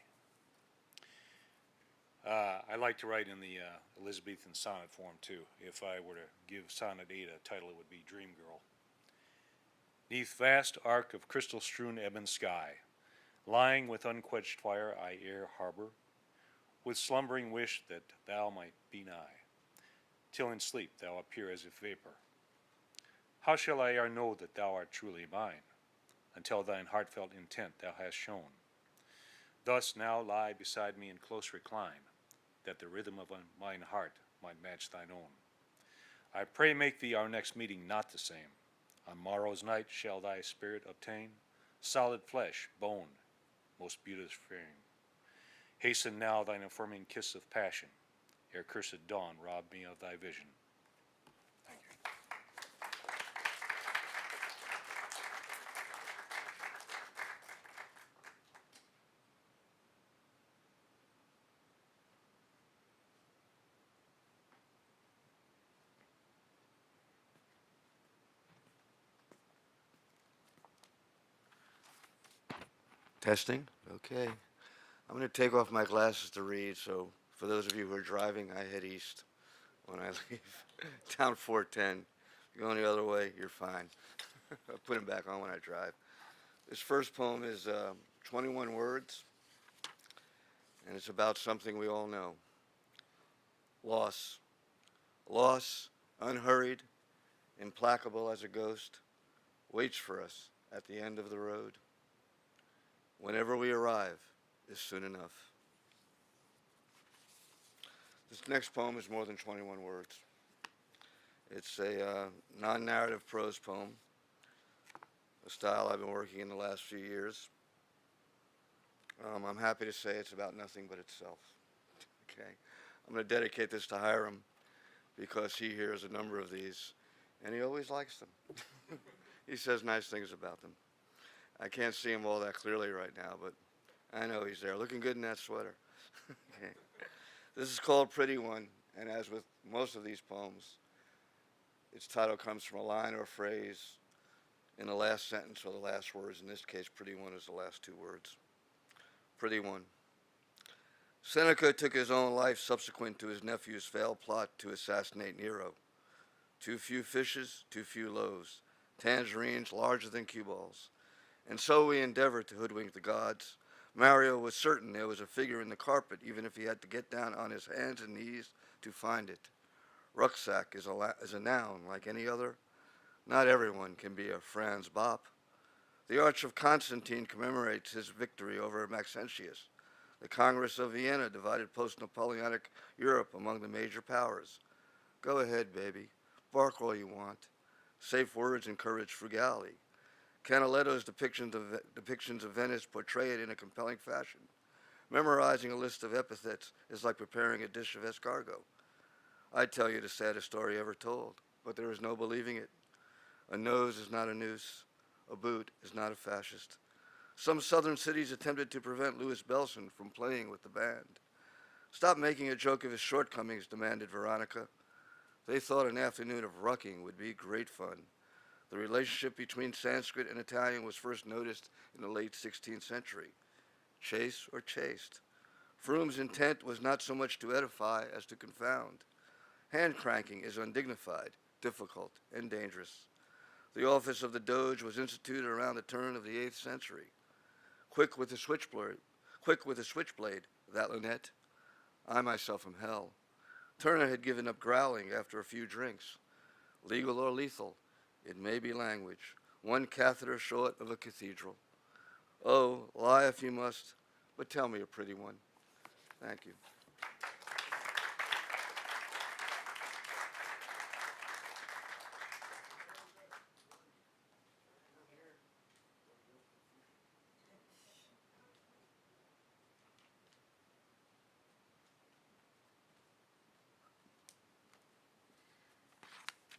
I like to write in the Elizabethan sonnet form too. If I were to give Sonnet 8 a title, it would be Dream Girl. Neath vast arc of crystal-strewn ebon sky, lying with unquenched fire I ere harbor, with slumbering wish that thou might be nigh, till in sleep thou appear as if vapor. How shall I e'er know that thou art truly mine, until thine heartfelt intent thou hast shown? Thus now lie beside me in close recline, that the rhythm of mine heart might match thine own. I pray make thee our next meeting not the same. On morrow's night shall thy spirit obtain solid flesh, bone, most beauteous frame. Hasten now thine affirming kiss of passion, ere cursed dawn rob me of thy vision. Thank you. Testing? Okay. I'm going to take off my glasses to read, so for those of you who are driving, I head east when I leave down 410. If you're going the other way, you're fine. I'll put them back on when I drive. This first poem is 21 words, and it's about something we all know. Loss. Loss, unhurried, implacable as a ghost, waits for us at the end of the road. Whenever we arrive is soon enough. This next poem is more than 21 words. It's a non-narrative prose poem, a style I've been working in the last few years. I'm happy to say it's about nothing but itself. Okay, I'm going to dedicate this to Hiram because he hears a number of these, and he always likes them. He says nice things about them. I can't see him all that clearly right now, but I know he's there, looking good in that sweater. Okay. This is called Pretty One, and as with most of these poems, its title comes from a line or a phrase in the last sentence or the last words. In this case, Pretty One is the last 2 words. Pretty One. Seneca took his own life subsequent to his nephew's failed plot to assassinate Nero. Too few fishes, too few loaves, tangerines larger than cue balls. And so we endeavor to hoodwink the gods Mario was certain there was a figure in the carpet, even if he had to get down on his hands and knees to find it. Rucksack is a noun like any other. Not everyone can be a Franz Bopp. The Arch of Constantine commemorates his victory over Maxentius. The Congress of Vienna divided post-Napoleonic Europe among the major powers. Go ahead, baby. Bark all you want. Safe words encourage frugality. Canaletto's depictions of Venice portray it in a compelling fashion. Memorizing a list of epithets is like preparing a dish of escargot. I'd tell you the saddest story ever told, but there is no believing it. A nose is not a noose. A boot is not a fascist. Some southern cities attempted to prevent Louis Belson from playing with the band. Stop making a joke of his shortcomings, demanded Veronica. They thought an afternoon of rucking would be great fun. The relationship between Sanskrit and Italian was first noticed in the late 16th century. Chase or chaste? Froome's intent was not so much to edify as to confound. Hand cranking is undignified, difficult, and dangerous. The office of the Doge was instituted around the turn of the 8th century. Quick with the switchblade, that lunette. I myself am hell. Turner had given up growling after a few drinks. Legal or lethal, it may be language, one catheter short of a cathedral. Oh, lie if you must, but tell me a pretty one. Thank you.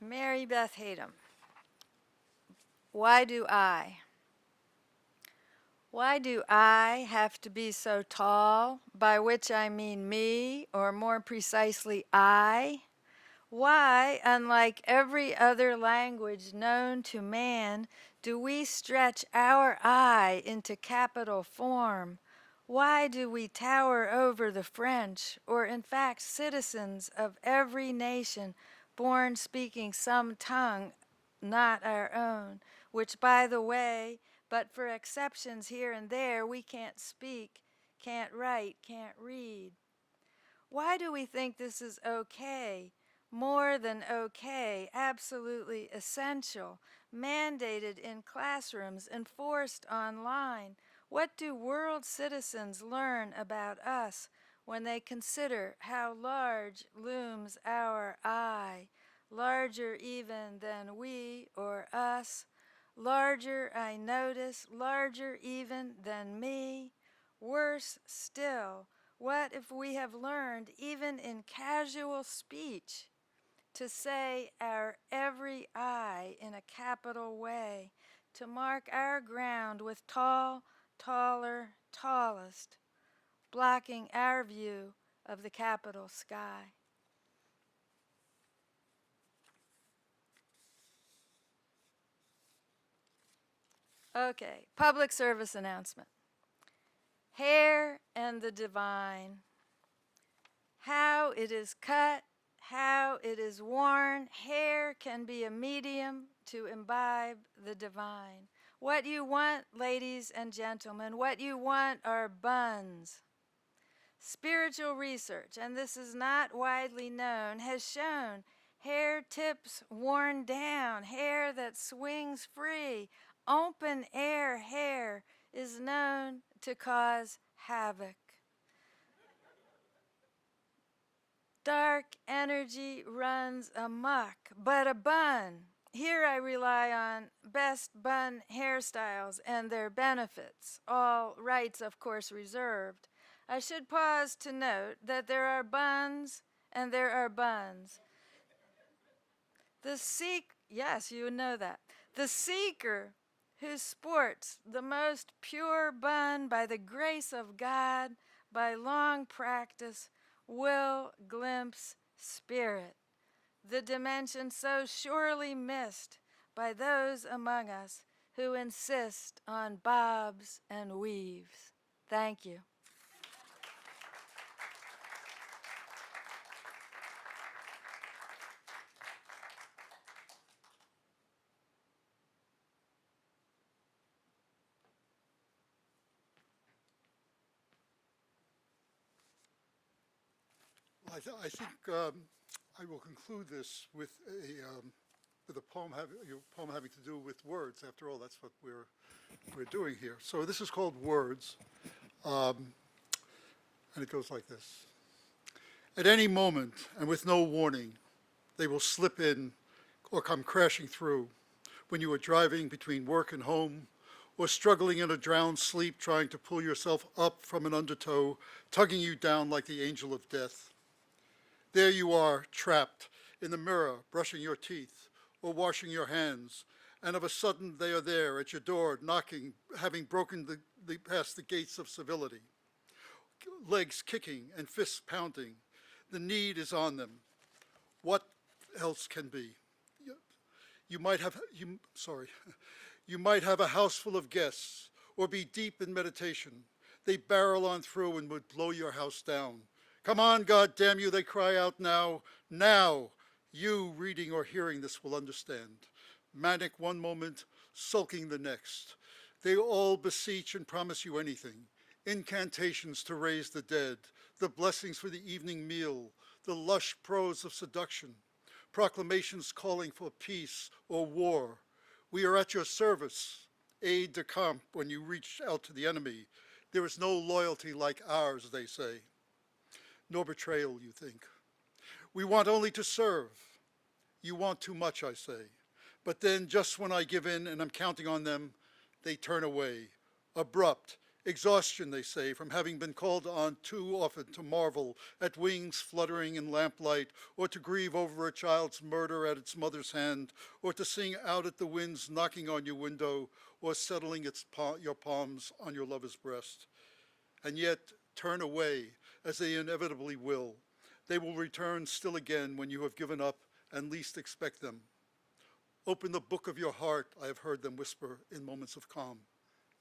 Mary Beth Hatem. Why do I? Why do I have to be so tall, by which I mean me, or more precisely I? Why, unlike every other language known to man, do we stretch our I into capital form? Why do we tower over the French, or in fact citizens of every nation born speaking some tongue not our own, which, by the way, but for exceptions here and there, we can't speak, can't write, can't read? Why do we think this is okay, more than okay, absolutely essential, mandated in classrooms, enforced online? What do world citizens learn about us when they consider how large looms our I, larger even than we or us, larger, I notice, larger even than me? Worse still, what if we have learned, even in casual speech, to say our every I in a capital way, to mark our ground with tall, taller, tallest, blocking our view of the capital sky? Okay, public service announcement. Hair and the divine. How it is cut, how it is worn, hair can be a medium to imbibe the divine. What you want, ladies and gentlemen, what you want are buns. Spiritual research, and this is not widely known, has shown hair tips worn down, hair that swings free, open air hair is known to cause havoc. Dark energy runs amok, but a bun. Here I rely on best bun hairstyles and their benefits, all rights of course reserved. I should pause to note that there are buns and there are buns. Yes, you know that. The seeker who sports the most pure bun by the grace of God, by long practice, will glimpse spirit, the dimension so surely missed by those among us who insist on bobs and weaves. Thank you. I think I will conclude this with a poem having to do with words. After all, that's what we're doing here. So this is called Words, and it goes like this. At any moment, and with no warning, they will slip in or come crashing through when you are driving between work and home, or struggling in a drowned sleep trying to pull yourself up from an undertow, tugging you down like the angel of death. There you are, trapped in the mirror, brushing your teeth or washing your hands, and of a sudden they are there at your door, knocking, having broken past the gates of civility. Legs kicking and fists pounding. The need is on them. What else can be? You might have a house full of guests, or be deep in meditation. They barrel on through and would blow your house down. Come on, God damn you, they cry out now. Now, you reading or hearing this will understand. Manic one moment, sulking the next. They all beseech and promise you anything. Incantations to raise the dead, the blessings for the evening meal, the lush prose of seduction, proclamations calling for peace or war. We are at your service, aide de camp when you reach out to the enemy. There is no loyalty like ours, they say. Nor betrayal, you think. We want only to serve. You want too much, I say. But then, just when I give in and I'm counting on them, they turn away. Abrupt. Exhaustion, they say, from having been called on too often to marvel at wings fluttering in lamplight, or to grieve over a child's murder at its mother's hand, or to sing out at the winds knocking on your window, or settling your palms on your lover's breast. And yet, turn away, as they inevitably will. They will return still again when you have given up and least expect them. Open the book of your heart, I have heard them whisper in moments of calm,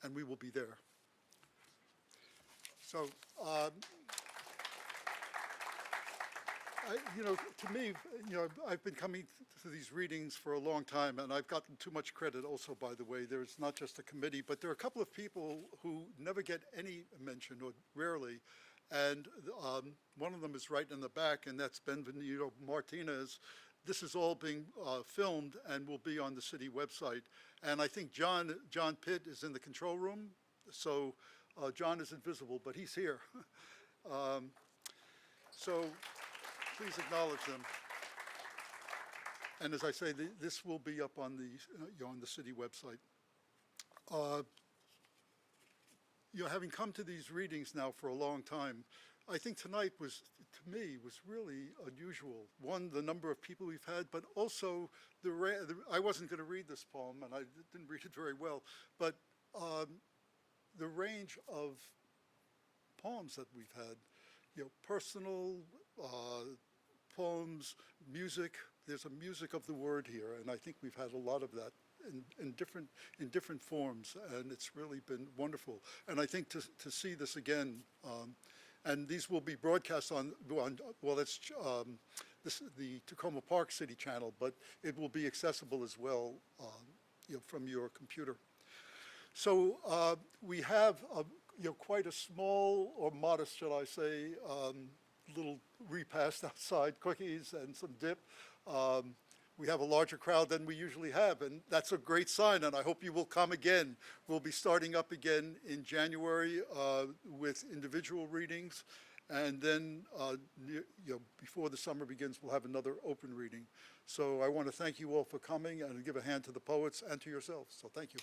and we will be there. So, to me, I've been coming to these readings for a long time, and I've gotten too much credit also, by the way. There's not just a committee, but there are a couple of people who never get any mention, or rarely, and one of them is right in the back, and that's Benvenuto Martinez. This is all being filmed and will be on the city website. And I think John Pitt is in the control room, so John is invisible, but he's here. So please acknowledge them. And as I say, this will be up on the city website. Having come to these readings now for a long time, I think tonight was, to me, was really unusual. One, the number of people we've had, but also I wasn't going to read this poem, and I didn't read it very well, but the range of poems that we've had, personal poems, music. There's a music of the word here, and I think we've had a lot of that in different forms, and it's really been wonderful. And I think to see this again, and these will be broadcast on it's the Takoma Park City channel, but it will be accessible as well, from your computer. So we have quite a small, or modest, shall I say, little repast outside, cookies and some dip. We have a larger crowd than we usually have, and that's a great sign, and I hope you will come again. We'll be starting up again in January with individual readings, and then before the summer begins, we'll have another open reading. So I want to thank you all for coming and give a hand to the poets and to yourselves. So thank you.